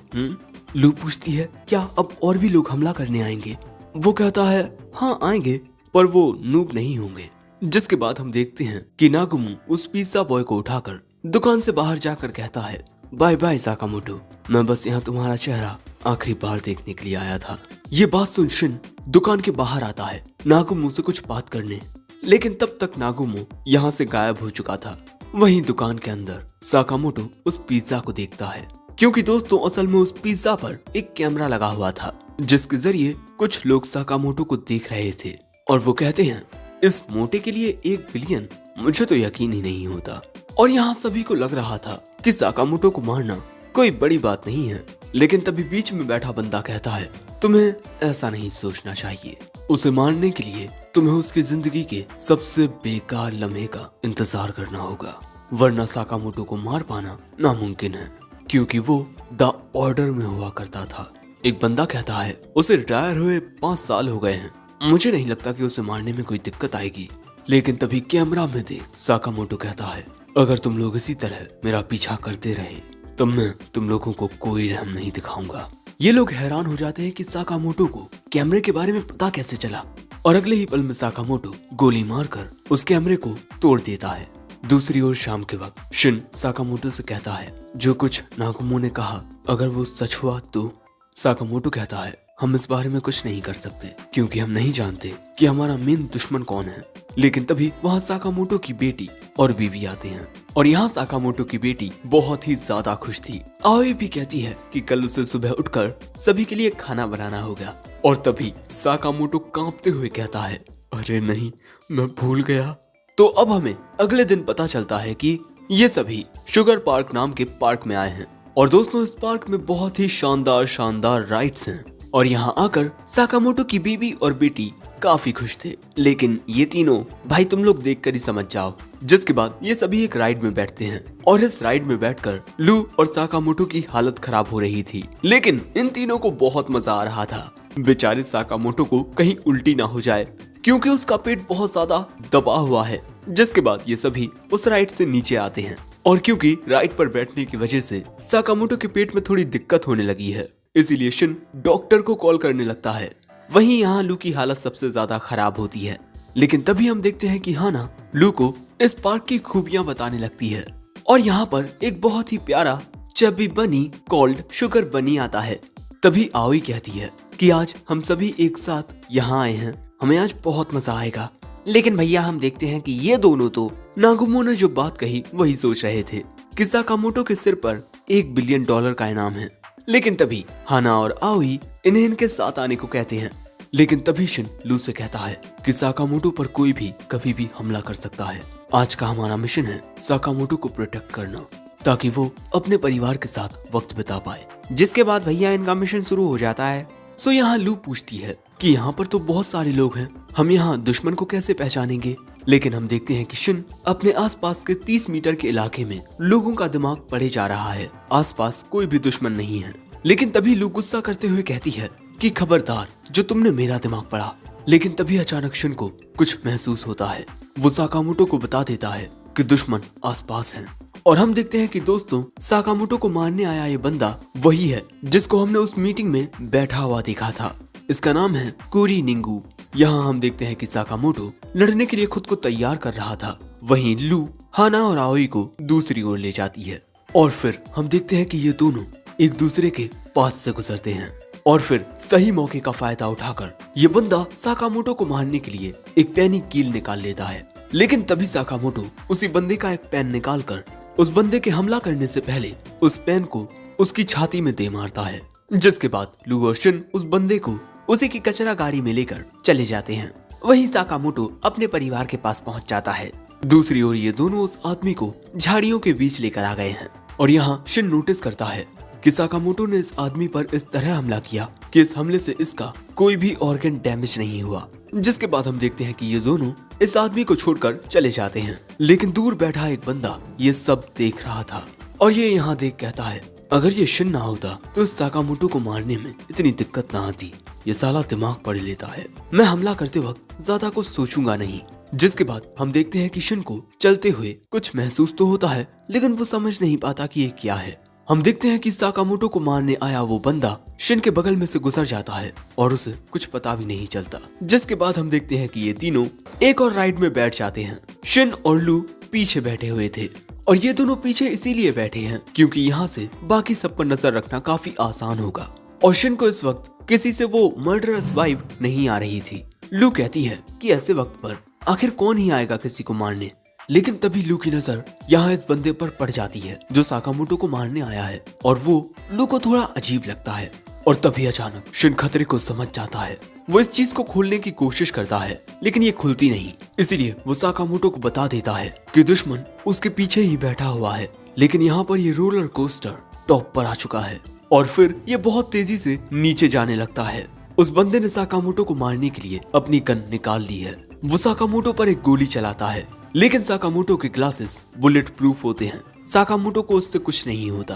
लू पूछती है, क्या अब और भी लोग हमला करने आएंगे? वो कहता है, हाँ आएंगे, पर वो नूब नहीं होंगे। जिसके बाद हम देखते हैं कि नागुमो उस पिज्जा बॉय को उठाकर दुकान से बाहर जाकर कहता है, बाय बाय साकामोटो, मैं बस यहाँ तुम्हारा चेहरा आखिरी बार देखने के लिए आया था। ये बात सुन शिन दुकान के बाहर आता है नागुमो से कुछ बात करने, लेकिन तब तक नागुमो यहाँ से गायब हो चुका था। वहीं दुकान के अंदर साकामोटो उस पिज्जा को देखता है, क्योंकि दोस्तों असल में उस पिज्जा पर एक कैमरा लगा हुआ था, जिसके जरिए कुछ लोग साकामोटो को देख रहे थे। और वो कहते हैं, इस मोटे के लिए 1 बिलियन, मुझे तो यकीन ही नहीं होता। और यहाँ सभी को लग रहा था कि साकामोटो को मारना कोई बड़ी बात नहीं है। लेकिन तभी बीच में बैठा बंदा कहता है, तुम्हें ऐसा नहीं सोचना चाहिए। उसे मारने के लिए तुम्हें उसकी जिंदगी के सबसे बेकार लम्हे का इंतजार करना होगा, वरना साकामोटो को मार पाना नामुमकिन है, क्योंकि वो द ऑर्डर में हुआ करता था। एक बंदा कहता है, उसे रिटायर हुए 5 साल हो गए हैं, मुझे नहीं लगता कि उसे मारने में कोई दिक्कत आएगी। लेकिन तभी कैमरा में देख साकामोटो कहता है, अगर तुम लोग इसी तरह मेरा पीछा करते रहे तो मैं तुम लोगों को कोई रहम नहीं दिखाऊंगा। ये लोग हैरान हो जाते हैं कि साकामोटो को कैमरे के बारे में पता कैसे चला। और अगले ही पल में साकामोटो गोली मारकर उस कैमरे को तोड़ देता है। दूसरी ओर शाम के वक्त शिन साकामोटो से कहता है, जो कुछ नागुमो ने कहा अगर वो सच हुआ तो? साकामोटो कहता है, हम इस बारे में कुछ नहीं कर सकते, क्योंकि हम नहीं जानते कि हमारा मेन दुश्मन कौन है। लेकिन तभी वहाँ साकामोटो की बेटी और बीवी आते हैं, और यहाँ साकामोटो की बेटी बहुत ही ज्यादा खुश थी। आoi भी कहती है कि कल उसे सुबह उठकर सभी के लिए खाना बनाना होगा। और तभी साकामोटो कांपते हुए कहता है, अरे नहीं, मैं भूल गया। तो अब हमें अगले दिन पता चलता है कि ये सभी शुगर पार्क नाम के पार्क में आए हैं। और दोस्तों, इस पार्क में बहुत ही शानदार राइड्स हैं। और यहाँ आकर साकामोटो की बीवी और बेटी काफी खुश थे। लेकिन ये तीनों भाई तुम लोग देखकर ही समझ जाओ। जिसके बाद ये सभी एक राइड में बैठते हैं और इस राइड में बैठकर लू और साकामोटो की हालत खराब हो रही थी। लेकिन इन तीनों को बहुत मजा आ रहा था। बेचारे साकामोटो को कहीं उल्टी ना हो जाए क्योंकि उसका पेट बहुत ज्यादा दबा हुआ है। जिसके बाद ये सभी उस राइड से नीचे आते हैं और क्योंकि राइड पर बैठने की वजह से साकामोटो के पेट में थोड़ी दिक्कत होने लगी है, इसीलिए शिन डॉक्टर को कॉल करने लगता है। वहीं यहाँ लू की हालत सबसे ज्यादा खराब होती है। लेकिन तभी हम देखते हैं कि हाना लू को इस पार्क की खूबियां बताने लगती है और यहाँ पर एक बहुत ही प्यारा चबी बनी कॉल्ड शुगर बनी आता है। तभी आओई कहती है कि आज हम सभी एक साथ यहाँ आए हैं, हमें आज बहुत मजा आएगा। लेकिन भैया हम देखते हैं कि ये दोनों तो नागुमो ने जो बात कही वही सोच रहे थे कि साकामोटो के सिर पर $1 बिलियन का इनाम है। लेकिन तभी हाना और आओई इन्हें इनके साथ आने को कहते हैं। लेकिन तभी शिन लू से कहता है कि साकामोटो पर कोई भी कभी भी हमला कर सकता है। आज का हमारा मिशन है साकामोटो को प्रोटेक्ट करना ताकि वो अपने परिवार के साथ वक्त बिता पाए। जिसके बाद भैया इनका मिशन शुरू हो जाता है। सो यहाँ लू पूछती है कि यहाँ पर तो बहुत सारे लोग हैं, हम यहाँ दुश्मन को कैसे पहचानेंगे। लेकिन हम देखते हैं कि शिन अपने आसपास के 30 मीटर के इलाके में लोगों का दिमाग पढ़े जा रहा है। आसपास कोई भी दुश्मन नहीं है। लेकिन तभी लू गुस्सा करते हुए कहती है कि खबरदार जो तुमने मेरा दिमाग पढ़ा। लेकिन तभी अचानक शिन को कुछ महसूस होता है। वो साकामोटो को बता देता है कि दुश्मन आसपास है। और हम देखते हैं कि दोस्तों साकामोटो को मारने आया ये बंदा वही है जिसको हमने उस मीटिंग में बैठा हुआ देखा था। इसका नाम है कुरी निंगू। यहाँ हम देखते हैं कि साकामोटो लड़ने के लिए खुद को तैयार कर रहा था। वहीं लू हाना और आओई को दूसरी ओर ले जाती है और फिर हम देखते हैं कि ये दोनों एक दूसरे के पास से गुजरते हैं और फिर सही मौके का फायदा उठाकर ये बंदा साकामोटो को मारने के लिए एक पैनी कील निकाल लेता है। लेकिन तभी साकामोटो उसी बंदे का एक पेन निकालकर उस बंदे के हमला करने से पहले उस पेन को उसकी छाती में दे मारता है। जिसके बाद लू और शिन उस बंदे को उसी की कचरा गाड़ी में लेकर चले जाते हैं। वहीं साकामोटो अपने परिवार के पास पहुंच जाता है। दूसरी ओर ये दोनों उस आदमी को झाड़ियों के बीच लेकर आ गए हैं और यहाँ शिन नोटिस करता है कि साकामोटो ने इस आदमी पर इस तरह हमला किया कि इस हमले से इसका कोई भी ऑर्गन डैमेज नहीं हुआ। जिसके बाद हम देखते हैं कि ये दोनों इस आदमी को छोड़कर चले जाते हैं। लेकिन दूर बैठा एक बंदा ये सब देख रहा था और ये यहाँ देख कहता है अगर ये शिन ना होता तो इस साकामोटो को मारने में इतनी दिक्कत ना आती। ये साला दिमाग पढ़ लेता है, मैं हमला करते वक्त ज्यादा कुछ सोचूंगा नहीं। जिसके बाद हम देखते हैं कि शिन को चलते हुए कुछ महसूस तो होता है लेकिन वो समझ नहीं पाता कि ये क्या है। हम देखते हैं कि साकामोटो को मारने आया वो बंदा शिन के बगल में से गुजर जाता है और उसे कुछ पता भी नहीं चलता। जिसके बाद हम देखते हैं कि ये तीनों एक और राइड में बैठ जाते हैं। शिन और लू पीछे बैठे हुए थे और ये दोनों पीछे इसीलिए बैठे हैं क्योंकि यहाँ से बाकी सब पर नजर रखना काफी आसान होगा। और शिन को इस वक्त किसी से वो मर्डरस वाइब नहीं आ रही थी। लू कहती है कि ऐसे वक्त पर आखिर कौन ही आएगा किसी को मारने। लेकिन तभी लू की नजर यहाँ इस बंदे पर पड़ जाती है जो साकामोटो को मारने आया है और वो लू को थोड़ा अजीब लगता है। और तभी अचानक शिन खतरे को समझ जाता है। वो इस चीज को खोलने की कोशिश करता है लेकिन ये खुलती नहीं। इसीलिए वो साकामोटो को बता देता है कि दुश्मन उसके पीछे ही बैठा हुआ है। लेकिन यहाँ पर ये रोलर कोस्टर टॉप पर आ चुका है और फिर ये बहुत तेजी से नीचे जाने लगता है। उस बंदे ने साकामोटो को मारने के लिए अपनी गन निकाल ली है। वो साकामोटो पर एक गोली चलाता है लेकिन साकामोटो के ग्लासेस बुलेट प्रूफ होते हैं। साकामोटो को उससे कुछ नहीं होता।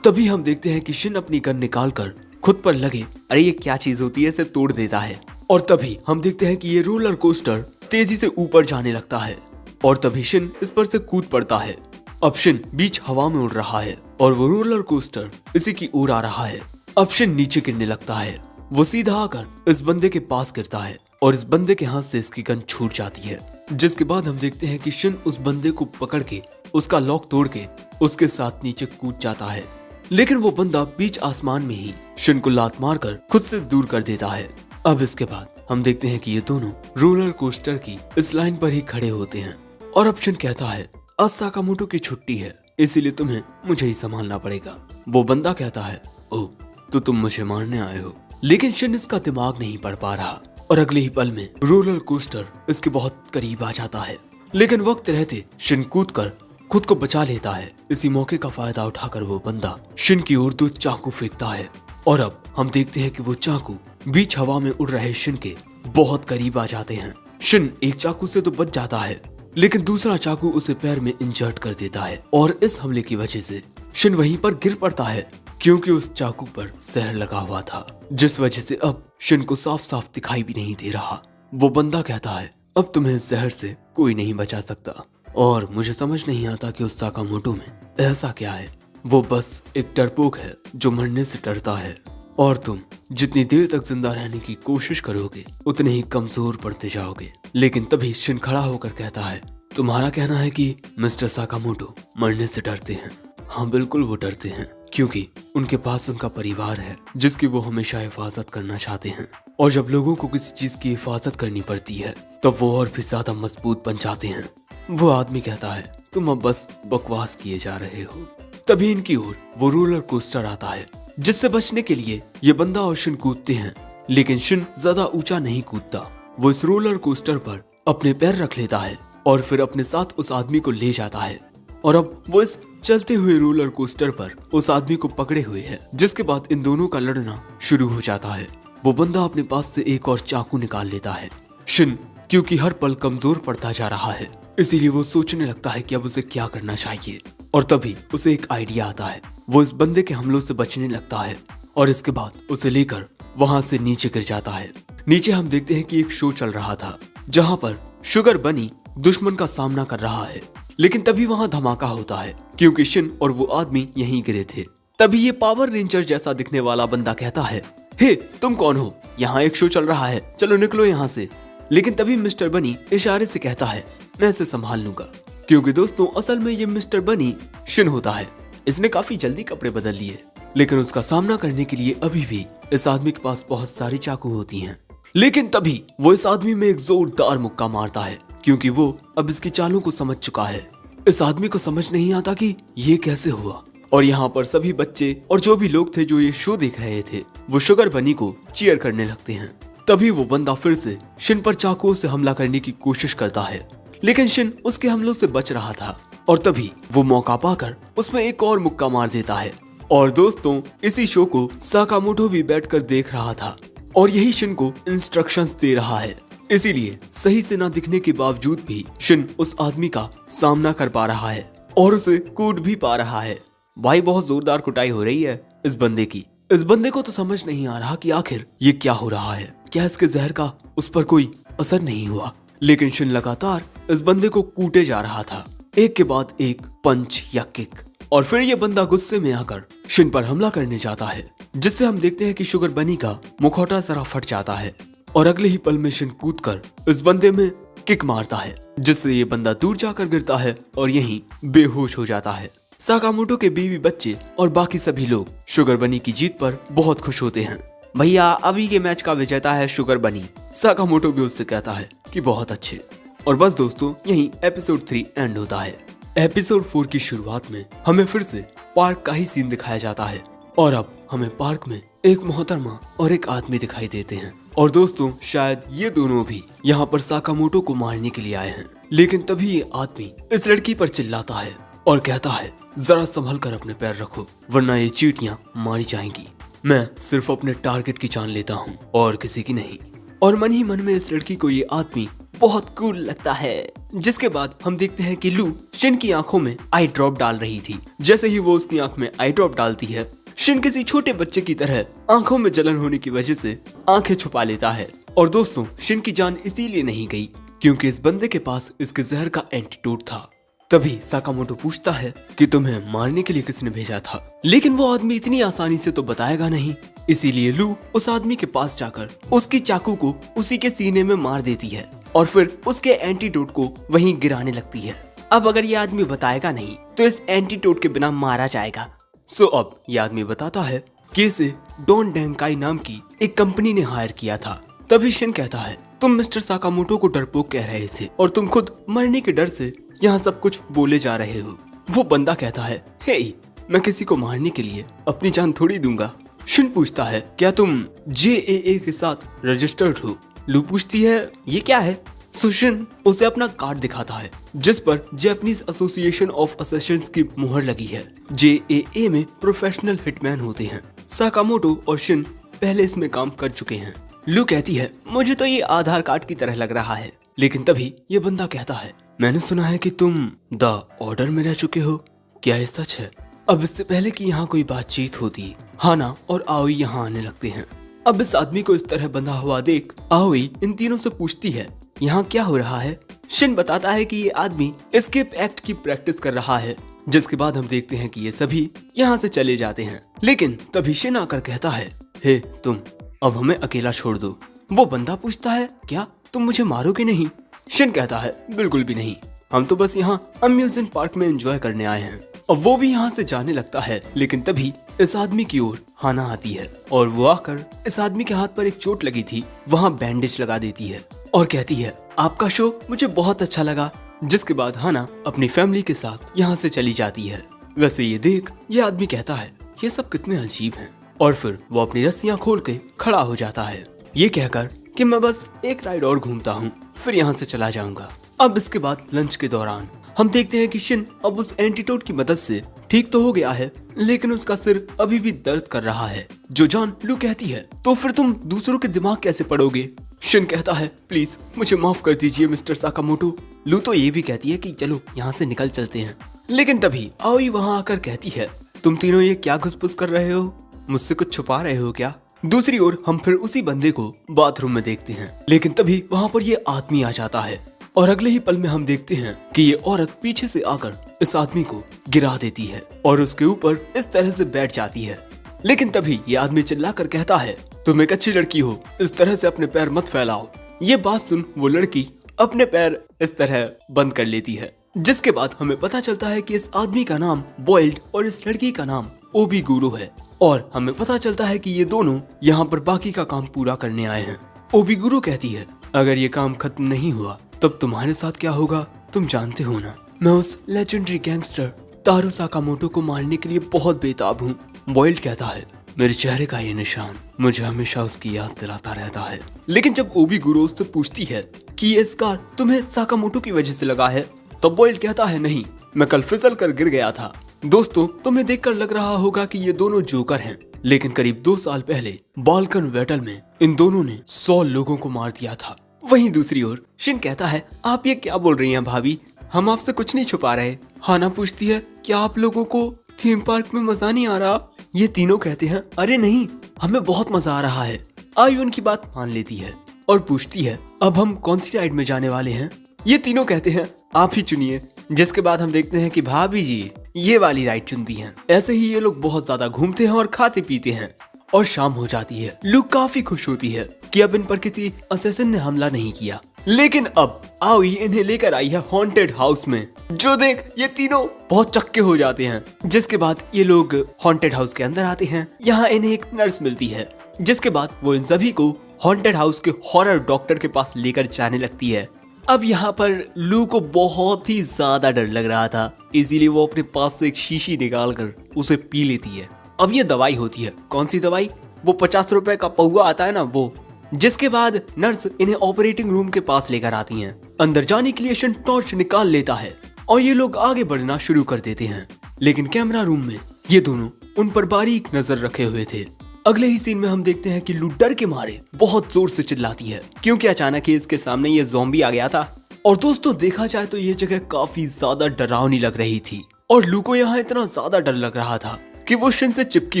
तभी हम देखते हैं कि शिन अपनी गन निकालकर खुद पर लगे अरे ये क्या चीज होती है इसे तोड़ देता है। और तभी हम देखते हैं कि ये रोलर कोस्टर तेजी से ऊपर जाने लगता है और तभी शिन इस पर से कूद पड़ता है। अब शिन बीच हवा में उड़ रहा है और वो रोलर कोस्टर इसी की ओर आ रहा है। अब शिन नीचे गिरने लगता है। वो सीधा आकर इस बंदे के पास गिरता है और इस बंदे के हाथ से इसकी गन छूट जाती है। जिसके बाद हम देखते हैं कि शिन उस बंदे को पकड़ के उसका लॉक तोड़ के उसके साथ नीचे कूद जाता है। लेकिन वो बंदा बीच आसमान में ही शिन को लात मारकर खुद से दूर कर देता है। अब इसके बाद हम देखते हैं कि ये दोनों रोलर कोस्टर की इस लाइन पर ही खड़े होते हैं और अब शिन कहता है आज साकामोटो की छुट्टी है इसीलिए तुम्हें मुझे ही संभालना पड़ेगा। वो बंदा कहता है ओह तो तुम मुझे मारने आए हो। लेकिन शिन इसका दिमाग नहीं पढ़ पा रहा और अगले ही पल में रोलर कोस्टर इसके बहुत करीब आ जाता है। लेकिन वक्त रहते शिन कूदकर खुद को बचा लेता है। इसी मौके का फायदा उठाकर वो बंदा शिन की ओर 2 चाकू फेंकता है और अब हम देखते हैं कि वो चाकू बीच हवा में उड़ रहे शिन के बहुत करीब आ जाते हैं। शिन एक चाकू से तो बच जाता है, लेकिन दूसरा चाकू उसे पैर में इंजर्ट कर देता है और इस हमले की वजह से शिन वहीं पर गिर पड़ता है, क्योंकि उस चाकू पर जहर लगा हुआ था, जिस वजह से अब शिन को साफ साफ दिखाई भी नहीं दे रहा। वो बंदा कहता है, अब तुम्हें इस जहर से कोई नहीं बचा सकता। और मुझे समझ नहीं आता कि उस साकामोटो में ऐसा क्या है। वो बस एक डरपोक है जो मरने से डरता है, और तुम जितनी देर तक जिंदा रहने की कोशिश करोगे उतने ही कमजोर पड़ते जाओगे। लेकिन तभी शिन खड़ा होकर कहता है, तुम्हारा कहना है कि मिस्टर साकामोटो मरने से डरते हैं। हाँ बिल्कुल वो डरते हैं, क्योंकि उनके पास उनका परिवार है जिसकी वो हमेशा हिफाजत करना चाहते हैं, और जब लोगों को किसी चीज की हिफाजत करनी पड़ती है तब वो और भी ज्यादा मजबूत बन जाते हैं। वो आदमी कहता है, तुम अब बस बकवास किए जा रहे हो। तभी इनकी ओर वो रोलर कोस्टर आता है, जिससे बचने के लिए ये बंदा और शिन कूदते हैं, लेकिन शिन ज्यादा ऊंचा नहीं कूदता। वो इस रोलर कोस्टर पर अपने पैर रख लेता है और फिर अपने साथ उस आदमी को ले जाता है, और अब वो इस चलते हुए रोलर कोस्टर पर उस आदमी को पकड़े हुए है, जिसके बाद इन दोनों का लड़ना शुरू हो जाता है। वो बंदा अपने पास से एक और चाकू निकाल लेता है। शिन क्योंकि हर पल कमजोर पड़ता जा रहा है, इसीलिए वो सोचने लगता है कि अब उसे क्या करना चाहिए, और तभी उसे एक आइडिया आता है। वो इस बंदे के हमलों से बचने लगता है और इसके बाद उसे लेकर वहां से नीचे गिर जाता है। नीचे हम देखते हैं कि एक शो चल रहा था जहां पर शुगर बनी दुश्मन का सामना कर रहा है, लेकिन तभी वहां धमाका होता है, क्योंकि शिन और वो आदमी यहीं गिरे थे। तभी ये पावर रेंजर जैसा दिखने वाला बंदा कहता है, हे तुम कौन हो? यहाँ एक शो चल रहा है, चलो निकलो यहाँ से। लेकिन तभी मिस्टर बनी इशारे से कहता है, मैं इसे संभाल लूंगा, क्योंकि दोस्तों असल में ये मिस्टर बनी शिन होता है। इसने काफी जल्दी कपड़े बदल लिए, लेकिन उसका सामना करने के लिए अभी भी इस आदमी के पास बहुत सारी चाकू होती हैं। लेकिन तभी वो इस आदमी में एक जोरदार मुक्का मारता है, क्योंकि वो अब इसकी चालों को समझ चुका है। इस आदमी को समझ नहीं आता कि ये कैसे हुआ, और यहाँ पर सभी बच्चे और जो भी लोग थे जो ये शो देख रहे थे वो शुगर बनी को चीयर करने लगते हैं। तभी वो बंदा फिर से शिन पर चाकुओं से हमला करने की कोशिश करता है, लेकिन शिन उसके हमलों से बच रहा था, और तभी वो मौका पाकर उसमें एक और मुक्का मार देता है। और दोस्तों इसी शो को साकामोटो भी बैठकर देख रहा था, और यही शिन को इंस्ट्रक्शंस दे रहा है। इसीलिए सही से ना दिखने के बावजूद भी शिन उस आदमी का सामना कर पा रहा है और उसे कूद भी पा रहा है। भाई बहुत जोरदार कुटाई हो रही है इस बंदे की। इस बंदे को तो समझ नहीं आ रहा कि आखिर ये क्या हो रहा है, क्या इसके जहर का उस पर कोई असर नहीं हुआ। लेकिन शिन लगातार इस बंदे को कूटे जा रहा था, एक के बाद एक पंच या किक, और फिर ये बंदा गुस्से में आकर शिन पर हमला करने जाता है, जिससे हम देखते हैं कि शुगर बनी का मुखौटा जरा फट जाता है, और अगले ही पल में शिन कूदकर इस बंदे में किक मारता है, जिससे ये बंदा दूर जाकर गिरता है और यहीं बेहोश हो जाता है। साकामोटो के बीवी बच्चे और बाकी सभी लोग शुगर बनी की जीत पर बहुत खुश होते हैं। भैया अभी के मैच का विजेता है शुगर बनी। साकामोटो भी उससे कहता है कि बहुत अच्छे। और बस दोस्तों यहीं एपिसोड 3 एंड होता है। एपिसोड 4 की शुरुआत में हमें फिर से पार्क का ही सीन दिखाया जाता है, और अब हमें पार्क में एक मोहतरमा और एक आदमी दिखाई देते हैं। और दोस्तों शायद ये दोनों भी यहाँ पर साकामोटो को मारने के लिए आए हैं, लेकिन तभी ये आदमी इस लड़की पर चिल्लाता है और कहता है, जरा संभल कर अपने पैर रखो वरना ये चींटियां मारी जाएंगी। मैं सिर्फ अपने टारगेट की जान लेता हूँ और किसी की नहीं। और मन ही मन में इस लड़की को ये आदमी बहुत कूल लगता है। जिसके बाद हम देखते हैं कि लू शिन की आंखों में आई ड्रॉप डाल रही थी। जैसे ही वो उसकी आंख में आई ड्रॉप डालती है, शिन किसी छोटे बच्चे की तरह आंखों में जलन होने की वजह से आंखें छुपा लेता है। और दोस्तों शिन की जान इसीलिए नहीं गई क्योंकि इस बंदे के पास इसके जहर का एंटीडोट था। तभी साकामोटो पूछता है कि तुम्हें मारने के लिए किसने भेजा था, लेकिन वो आदमी इतनी आसानी से तो बताएगा नहीं। इसीलिए लू उस आदमी के पास जाकर उसकी चाकू को उसी के सीने में मार देती है और फिर उसके एंटीडोट को वहीं गिराने लगती है। अब अगर ये आदमी बताएगा नहीं तो इस एंटीडोट के बिना मारा जाएगा। सो अब ये आदमी बताता है कि इसे डॉन डेंकाई नाम की एक कंपनी ने हायर किया था। तभी शिन कहता है, तुम मिस्टर साकामोटो को डरपोक कह रहे थे और तुम खुद मरने के डर से यहाँ सब कुछ बोले जा रहे हो। वो बंदा कहता है, हे मैं किसी को मारने के लिए अपनी जान थोड़ी दूंगा। शिन पूछता है, क्या तुम JAA के साथ रजिस्टर्ड हो? लू पूछती है, ये क्या है? शिन उसे अपना कार्ड दिखाता है जिस पर जैपनीज एसोसिएशन ऑफ असैसिन्स की मुहर लगी है। JAA में प्रोफेशनल हिटमैन होते हैं। साकामोटो और शिन पहले इसमें काम कर चुके हैं। लू कहती है मुझे तो ये आधार कार्ड की तरह लग रहा है। लेकिन तभी ये बंदा कहता है मैंने सुना है कि तुम द ऑर्डर में रह चुके हो, क्या ये सच है? अब इससे पहले कि यहाँ कोई बातचीत होती, हाना और आओई यहाँ आने लगते हैं। अब इस आदमी को इस तरह बंधा हुआ देख आओई इन तीनों से पूछती है यहाँ क्या हो रहा है। शिन बताता है कि ये आदमी एस्केप एक्ट की प्रैक्टिस कर रहा है। जिसके बाद हम देखते हैं कि ये सभी यहाँ से चले जाते हैं। लेकिन तभी शिन आकर कहता है हे तुम अब हमें अकेला छोड़ दो। वो बंदा पूछता है क्या तुम मुझे मारोगे नहीं? शिन कहता है बिल्कुल भी नहीं, हम तो बस यहाँ अम्यूजमेंट पार्क में एंजॉय करने आए हैं। और वो भी यहाँ से जाने लगता है। लेकिन तभी इस आदमी की ओर हाना आती है और वो आकर इस आदमी के हाथ पर एक चोट लगी थी वहाँ बैंडेज लगा देती है और कहती है आपका शो मुझे बहुत अच्छा लगा। जिसके बाद हाना अपनी फैमिली के साथ यहाँ से चली जाती है। वैसे ये देख ये आदमी कहता है ये सब कितने अजीब हैं और फिर वो अपनी रस्सियाँ खोल के खड़ा हो जाता है ये कहकर कि मैं बस एक राइड और घूमता हूँ फिर यहाँ से चला जाऊंगा। अब इसके बाद लंच के दौरान हम देखते हैं कि शिन अब उस एंटीडोट की मदद से ठीक तो हो गया है लेकिन उसका सिर अभी भी दर्द कर रहा है। जो जॉन लू कहती है तो फिर तुम दूसरों के दिमाग कैसे पढ़ोगे? शिन कहता है प्लीज मुझे माफ कर दीजिए मिस्टर साकामोटो। लू तो ये भी कहती है कि चलो यहाँ से निकल चलते हैं। लेकिन तभी आओई वहाँ आकर कहती है तुम तीनों ये क्या घुसपुस कर रहे हो, मुझसे कुछ छुपा रहे हो क्या? दूसरी ओर हम फिर उसी बंदे को बाथरूम में देखते हैं। लेकिन तभी वहाँ पर ये आदमी आ जाता है और अगले ही पल में हम देखते हैं कि ये औरत पीछे से आकर इस आदमी को गिरा देती है और उसके ऊपर इस तरह से बैठ जाती है। लेकिन तभी ये आदमी चिल्लाकर कहता है तुम एक अच्छी लड़की हो, इस तरह से अपने पैर मत फैलाओ। ये बात सुन वो लड़की अपने पैर इस तरह बंद कर लेती है। जिसके बाद हमें पता चलता है कि इस आदमी का नाम बॉइल्ड और इस लड़की का नाम ओबीगुरो है। और हमें पता चलता है कि ये दोनों यहाँ पर बाकी का काम पूरा करने आए हैं। ओबीगुरो कहती है अगर ये काम खत्म नहीं हुआ तब तुम्हारे साथ क्या होगा तुम जानते हो ना। मैं उस लेजेंडरी गैंगस्टर तारो साकामोटो को मारने के लिए बहुत बेताब हूँ। बॉइल्ड कहता है मेरे चेहरे का ये निशान मुझे हमेशा उसकी याद दिलाता रहता है। लेकिन जब ओबीगुरो उससे पूछती है कि ये स्कार तुम्हें साकामोटो की वजह से लगा है तब बॉइल्ड कहता है नहीं, मैं कल फिसल कर गिर गया था। दोस्तों तुम्हें देखकर लग रहा होगा कि ये दोनों जोकर हैं, लेकिन करीब 2 साल पहले बाल्कन बैटल में इन दोनों ने 100 लोगों को मार दिया था। वहीं दूसरी ओर शिन कहता है आप ये क्या बोल रही हैं भाभी, हम आपसे कुछ नहीं छुपा रहे। हाना पूछती है क्या आप लोगों को थीम पार्क में मजा नहीं आ रहा? ये तीनों कहते हैं अरे नहीं हमें बहुत मजा आ रहा है। आई उनकी बात मान लेती है और पूछती है अब हम कौन सी राइड में जाने वाले हैं? ये तीनों कहते हैं आप ही चुनिए। जिसके बाद हम देखते हैं कि भाभी जी ये वाली राइड चुनती हैं। ऐसे ही ये लोग बहुत ज्यादा घूमते हैं और खाते पीते हैं और शाम हो जाती है। लू काफी खुश होती है कि अब इन पर किसी असैसिन ने हमला नहीं किया। लेकिन अब आओई इन्हें लेकर आई है हॉन्टेड हाउस में। जो देख ये तीनों बहुत चक्के हो जाते हैं। जिसके बाद ये लोग हॉन्टेड हाउस के अंदर आते हैं। यहाँ इन्हें एक नर्स मिलती है। जिसके बाद वो इन सभी को हॉन्टेड हाउस के हॉरर डॉक्टर के पास लेकर जाने लगती है। अब यहाँ पर लू को बहुत ही ज्यादा डर लग रहा था, इसीलिए वो अपने पास से एक शीशी निकाल कर उसे पी लेती है। अब ये दवाई होती है। कौन सी दवाई? वो 50 रुपए का पौवा आता है ना वो। जिसके बाद नर्स इन्हें ऑपरेटिंग रूम के पास लेकर आती हैं। अंदर जाने के लिए शन टॉर्च निकाल लेता है और ये लोग आगे बढ़ना शुरू कर देते हैं। लेकिन कैमरा रूम में ये दोनों उन पर बारीक नजर रखे हुए थे। अगले ही सीन में हम देखते हैं कि लू डर के मारे बहुत जोर से चिल्लाती है क्योंकि अचानक ही इसके सामने ये ज़ॉम्बी आ गया था। और दोस्तों देखा जाए तो ये जगह काफी ज्यादा डरावनी लग रही थी और लू को यहाँ इतना ज्यादा डर लग रहा था कि वो शिन से चिपकी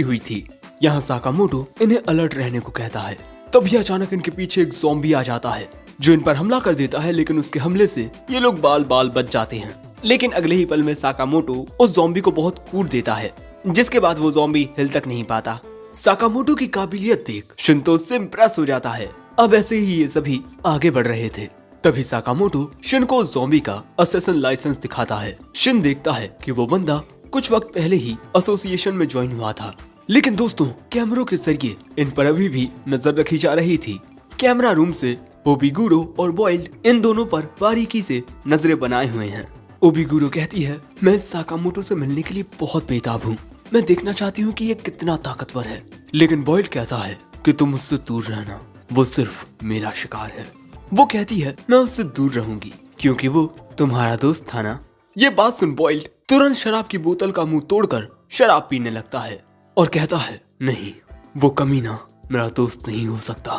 हुई थी। यहाँ साकामोटो इन्हें अलर्ट रहने को कहता है। तभी अचानक इनके पीछे एक ज़ॉम्बी आ जाता है जो इन पर हमला कर देता है। लेकिन उसके हमले से ये लोग बाल बाल बच जाते हैं। लेकिन अगले ही पल में साकामोटो उस ज़ॉम्बी को बहुत कूट देता है। जिसके बाद वो ज़ॉम्बी हिल तक नहीं पाता। साकामोटो की काबिलियत देख शिन तो उससे इम्प्रेस हो जाता है। अब ऐसे ही ये सभी आगे बढ़ रहे थे। तभी साकामोटो शिन को उस ज़ॉम्बी का असैसिन लाइसेंस दिखाता है। शिन देखता है कि वो बंदा कुछ वक्त पहले ही एसोसिएशन में ज्वाइन हुआ था। लेकिन दोस्तों कैमरों के जरिए इन पर अभी भी नजर रखी जा रही थी। कैमरा रूम से ओबीगुरो और बॉइल्ड इन दोनों पर बारीकी से नजरें बनाए हुए हैं। ओबीगुरो कहती है मैं साकामोटो से मिलने के लिए बहुत बेताब हूँ, मैं देखना चाहती हूँ कि ये कितना ताकतवर है। लेकिन बॉइल्ड कहता है कि तुम उससे दूर रहना, वो सिर्फ मेरा शिकार है। वो कहती है मैं उससे दूर रहूंगी क्योंकि वो तुम्हारा दोस्त था ना। ये बात सुन बॉइल्ड तुरंत शराब की बोतल का मुंह तोड़कर शराब पीने लगता है और कहता है नहीं, वो कमीना मेरा दोस्त नहीं हो सकता।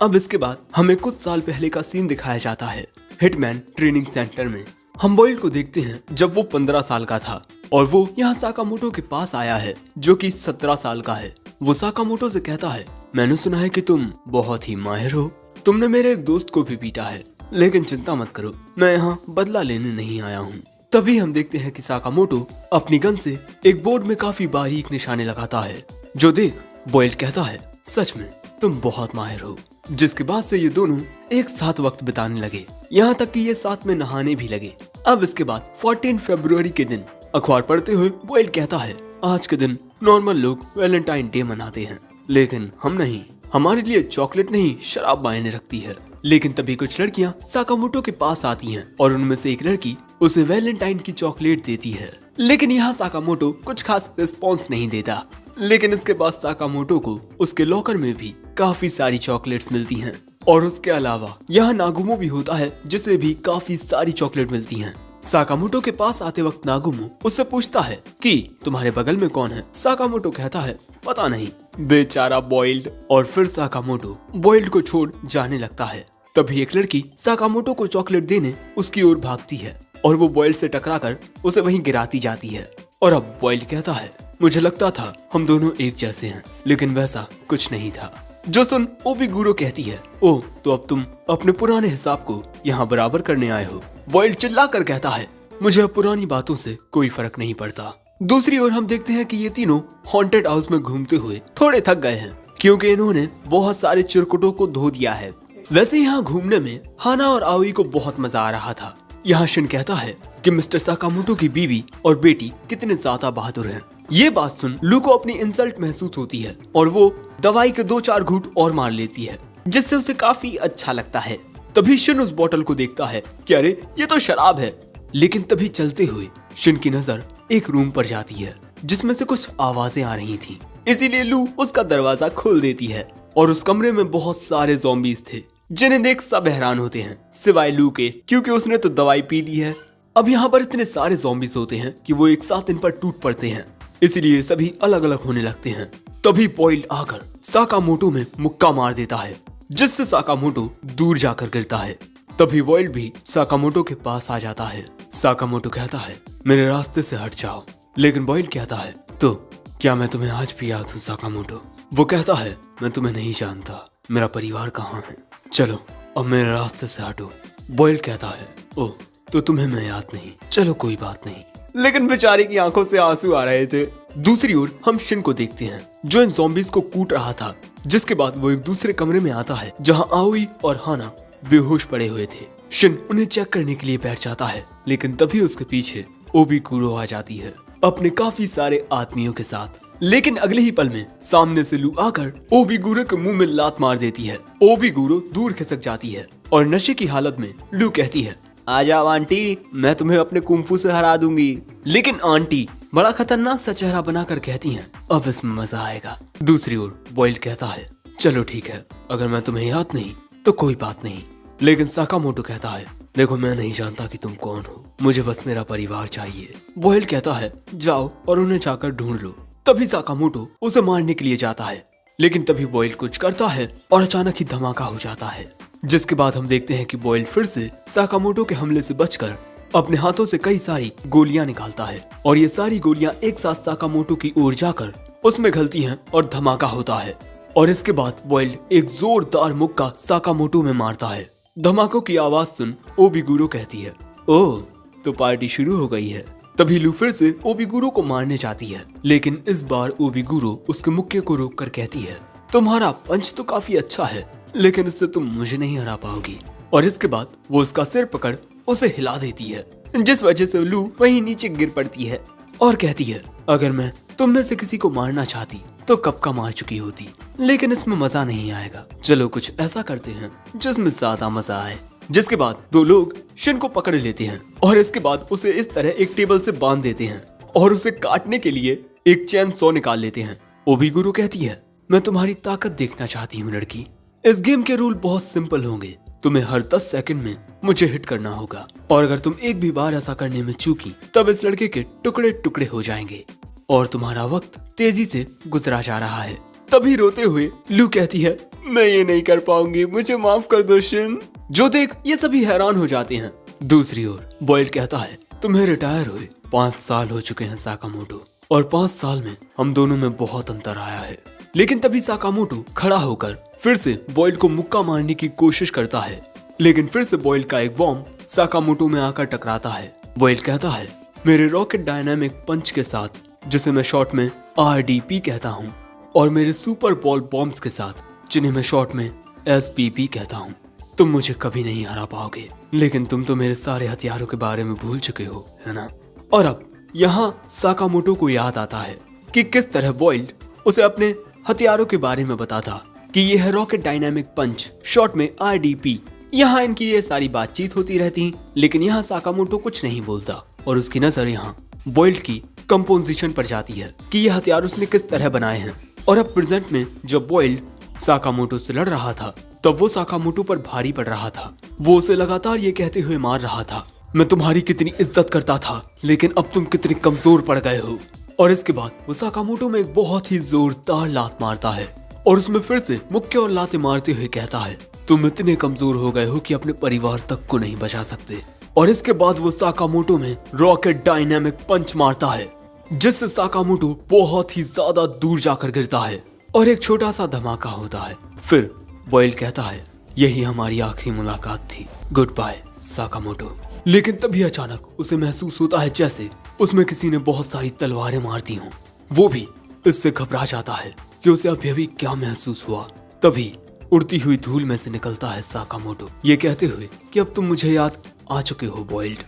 अब इसके बाद हमें कुछ साल पहले का सीन दिखाया जाता है हिटमैन ट्रेनिंग सेंटर में। हम बॉयल को देखते हैं जब वो 15 साल का था और वो यहाँ साकामोटो के पास आया है जो कि 17 साल का है। वो साकामोटो से कहता है, मैंने सुना है कि तुम बहुत ही माहिर हो, तुमने मेरे एक दोस्त को भी पीटा है, लेकिन चिंता मत करो, मैं यहाँ बदला लेने नहीं आया हूँ। तभी हम देखते हैं कि साकामोटो अपनी गन से एक बोर्ड में काफी बारीक निशाने लगाता है, जो देख बॉयल कहता है, सच में तुम बहुत माहिर हो। जिसके बाद से ये दोनों एक साथ वक्त बिताने लगे, यहाँ तक कि ये साथ में नहाने भी लगे। अब इसके बाद 14 फरवरी के दिन अखबार पढ़ते हुए बॉयल कहता है, आज के दिन नॉर्मल लोग वैलेंटाइन डे मनाते हैं, लेकिन हम नहीं, हमारे लिए चॉकलेट नहीं शराब मायने रखती है। लेकिन तभी कुछ लड़कियां साकामोटो के पास आती हैं और उनमें से एक लड़की उसे वैलेंटाइन की चॉकलेट देती है, लेकिन यहाँ साकामोटो कुछ खास रिस्पॉन्स नहीं देता। लेकिन इसके बाद साकामोटो को उसके लॉकर में भी काफी सारी चॉकलेट्स मिलती हैं और उसके अलावा यहाँ नागुमो भी होता है जिसे भी काफी सारी चॉकलेट मिलती हैं। साकामोटो के पास आते वक्त नागुमो उससे पूछता है कि तुम्हारे बगल में कौन है। साकामोटो कहता है, पता नहीं। बेचारा बॉइल्ड। और फिर साकामोटो बॉइल्ड को छोड़ जाने लगता है। तभी एक लड़की साकामोटो को चॉकलेट देने उसकी ओर भागती है और वो बॉइल्ड से टकराकर उसे वहीं गिराती जाती है। और अब बॉइल्ड कहता है, मुझे लगता था हम दोनों एक जैसे हैं, लेकिन वैसा कुछ नहीं था। जो सुन ओबिगुरो कहती है, ओह तो अब तुम अपने पुराने हिसाब को यहाँ बराबर करने आए हो। बॉइल्ड चिल्लाकर कहता है, मुझे अब पुरानी बातों से कोई फर्क नहीं पड़ता। दूसरी ओर हम देखते हैं कि ये तीनों हॉन्टेड हाउस में घूमते हुए थोड़े थक गए हैं क्योंकि इन्होंने बहुत सारे चिरकुटों को धो दिया है। वैसे यहाँ घूमने में हाना और आओई को बहुत मजा आ रहा था। यहाँ शिन कहता है कि मिस्टर साकामोटो की बीवी और बेटी कितने ज्यादा बहादुर हैं। ये बात सुन लू को अपनी इंसल्ट महसूस होती है और वो दवाई के 2-4 घूंट और मार लेती है, जिससे उसे काफी अच्छा लगता है। तभी शिन उस बोतल को देखता है कि अरे ये तो शराब है। लेकिन तभी चलते हुए शिन की नजर एक रूम पर जाती है जिसमें से कुछ आवाजें आ रही थी, इसीलिए लू उसका दरवाजा खोल देती है और उस कमरे में बहुत सारे ज़ॉम्बीज थे जिन्हें देख सब हैरान होते हैं सिवाय लू के, क्योंकि उसने तो दवाई पी ली है। अब यहाँ पर इतने सारे ज़ॉम्बीज होते हैं कि वो एक साथ इन पर टूट पड़ते हैं, इसलिए सभी अलग अलग होने लगते हैं। तभी बॉइल्ड आकर साकामोटो में मुक्का मार देता है जिससे साकामोटो दूर जाकर गिरता है। तभी बॉइल्ड भी साकामोटो के पास आ जाता है। साकामोटो कहता है, मेरे रास्ते से हट जाओ। लेकिन बॉइल्ड कहता है, तो क्या मैं तुम्हें आज भी याद हूँ साकामोटो? वो कहता है, मैं तुम्हें नहीं जानता, मेरा परिवार कहाँ है, चलो अब मेरे रास्ते से हटो। बॉइल्ड कहता है, ओह तो तुम्हें मैं याद नहीं, चलो कोई बात नहीं। लेकिन बेचारे की आंखों से आंसू आ रहे थे। दूसरी ओर हम शिन को देखते हैं जो इन ज़ॉम्बीज को कूट रहा था, जिसके बाद वो एक दूसरे कमरे में आता है जहां आओई और हाना बेहोश पड़े हुए थे। शिन उन्हें चेक करने के लिए बैठ जाता है, लेकिन तभी उसके पीछे ओबिगुरो आ जाती है अपने काफी सारे आदमियों के साथ। लेकिन अगले ही पल में सामने से लू आकर ओबिगुरो के मुंह में लात मार देती है। ओबिगुरो दूर खिसक जाती है और नशे की हालत में लू कहती है, आ जाओ आंटी, मैं तुम्हें अपने कुंफू से हरा दूंगी। लेकिन आंटी बड़ा खतरनाक सा चेहरा बनाकर कहती हैं, अब इसमें मजा आएगा। दूसरी ओर बॉइल्ड कहता है, चलो ठीक है, अगर मैं तुम्हें याद नहीं तो कोई बात नहीं। लेकिन साकामोटो कहता है, देखो मैं नहीं जानता कि तुम कौन हो, मुझे बस मेरा परिवार चाहिए। बॉइल्ड कहता है, जाओ और उन्हें जाकर ढूंढ लो। तभी साकामोटो उसे मारने के लिए जाता है, लेकिन तभी बॉइल्ड कुछ करता है और अचानक ही धमाका हो जाता है, जिसके बाद हम देखते हैं कि बॉइल्ड फिर से साकामोटो के हमले से बचकर अपने हाथों से कई सारी गोलियां निकालता है और ये सारी गोलियां एक साथ साकामोटो की ओर जाकर उसमें घलती हैं और धमाका होता है। और इसके बाद बॉइल्ड एक जोरदार मुक्का साकामोटो में मारता है। धमाकों की आवाज सुन ओबिगुरो कहती है, ओह तो पार्टी शुरू हो गई है। तभी लू फिर से ओबिगुरो को मारने जाती है, लेकिन इस बार ओबिगुरो उसके मुक्के को रोककर कहती है, तुम्हारा पंच तो काफी अच्छा है, लेकिन इससे तुम मुझे नहीं हरा पाओगी। और इसके बाद वो उसका सिर पकड़ उसे हिला देती है, जिस वजह से लू वहीं नीचे गिर पड़ती है और कहती है, अगर मैं तुम में से किसी को मारना चाहती तो कब का मार चुकी होती, लेकिन इसमें मजा नहीं आएगा, चलो कुछ ऐसा करते हैं जिसमें ज्यादा मजा आए। जिसके बाद दो लोग शिन को पकड़ लेते हैं और इसके बाद उसे इस तरह एक टेबल से बांध देते हैं और उसे काटने के लिए एक चैन सॉ निकाल लेते हैं। ओबिगुरो कहती है, मैं तुम्हारी ताकत देखना चाहती हूँ लड़की। इस गेम के रूल बहुत सिंपल होंगे, तुम्हें हर 10 सेकंड में मुझे हिट करना होगा और अगर तुम एक भी बार ऐसा करने में चूकी तब इस लड़के के टुकड़े टुकड़े हो जाएंगे। और तुम्हारा वक्त तेजी से गुजरा जा रहा है। तभी रोते हुए लू कहती है, मैं ये नहीं कर पाऊंगी, मुझे माफ कर दो शिन। जो देख ये सभी हैरान हो जाते हैं। दूसरी ओर बॉयल्ड कहता है, तुम्हें रिटायर हुए 5 साल हो चुके हैं साकामोटो, और 5 साल में हम दोनों में बहुत अंतर आया है। लेकिन तभी साकामोटो खड़ा होकर फिर से बॉयल्ड को मुक्का मारने की कोशिश करता है, लेकिन फिर से बॉयल्ड का एक बॉम्ब साकामोटो में आकर टकराता है। बॉयल्ड कहता है, मेरे रॉकेट डायनामिक पंच के साथ, जिसे मैं शॉर्ट में RDP कहता हूँ, और मेरे सुपर बॉल बॉम्ब्स के साथ, जिन्हें मैं शॉर्ट में SPP कहता हूँ, तुम मुझे कभी नहीं हरा पाओगे। लेकिन तुम तो मेरे सारे हथियारों के बारे में भूल चुके हो, है ना? और अब यहाँ साकामोटो को याद आता है कि किस तरह बॉयल्ड उसे अपने हथियारों के बारे में बताता कि ये है रॉकेट डायनामिक पंच, शॉर्ट में RDP। यहाँ इनकी ये सारी बातचीत होती रहती, लेकिन यहाँ साकामोटो कुछ नहीं बोलता और उसकी नजर यहाँ बॉयल्ड की कंपोजिशन पर जाती है कि ये हथियार उसने किस तरह बनाए हैं। और अब प्रेजेंट में जब बॉयल्ड साकामोटो से लड़ रहा था, तब वो साकामोटो पर भारी पड़ रहा था। वो उसे लगातार ये कहते हुए मार रहा था, मैं तुम्हारी कितनी इज्जत करता था, लेकिन अब तुम कितने कमजोर पड़ गए हो। और इसके बाद वो साकामोटो में एक बहुत ही जोरदार लात मारता है और उसमें फिर से मुक्के और लाते मारते हुए कहता है, तुम इतने कमजोर हो गए हो कि अपने परिवार तक को नहीं बचा सकते। और इसके बाद वो साकामोटो में रॉकेट डायनामिक पंच मारता है, जिससे साकामोटो बहुत ही ज्यादा दूर जाकर गिरता है और एक छोटा सा धमाका होता है। फिर बॉयल्ड कहता है, यही हमारी आखिरी मुलाकात थी, गुड बाय साकामोटो। लेकिन तभी अचानक उसे महसूस होता है जैसे उसमें किसी ने बहुत सारी तलवारें मार दी हों। वो भी इससे घबरा जाता है कि उसे अभी अभी क्या महसूस हुआ। तभी उड़ती हुई धूल में से निकलता है साकामोटो, ये कहते हुए कि अब तुम मुझे याद आ चुके हो बॉयल्ड,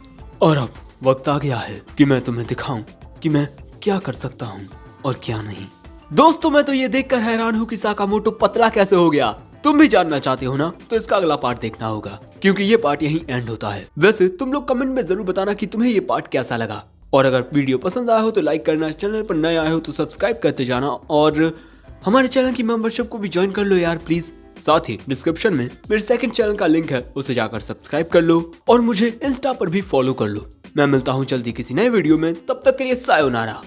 और अब वक्त आ गया है कि मैं तुम्हें दिखाऊं कि मैं क्या कर सकता हूँ और क्या नहीं। दोस्तों, मैं तो ये देखकर हैरान हूँ कि साकामोटो पतला कैसे हो गया। तुम भी जानना चाहते हो ना, तो इसका अगला पार्ट देखना होगा, क्योंकि ये पार्ट यहीं एंड होता है। वैसे तुम लोग कमेंट में जरूर बताना कि तुम्हें ये पार्ट कैसा लगा, और अगर वीडियो पसंद आया हो तो लाइक करना, चैनल पर नए आए हो तो सब्सक्राइब करते जाना, और हमारे चैनल की मेंबरशिप को भी ज्वाइन कर लो यार प्लीज। साथ ही डिस्क्रिप्शन में मेरे सेकंड चैनल का लिंक है, उसे जाकर सब्सक्राइब कर लो और मुझे इंस्टा पर भी फॉलो कर लो। मैं मिलता हूँ जल्दी किसी नए वीडियो में, तब तक के लिए सायोनारा।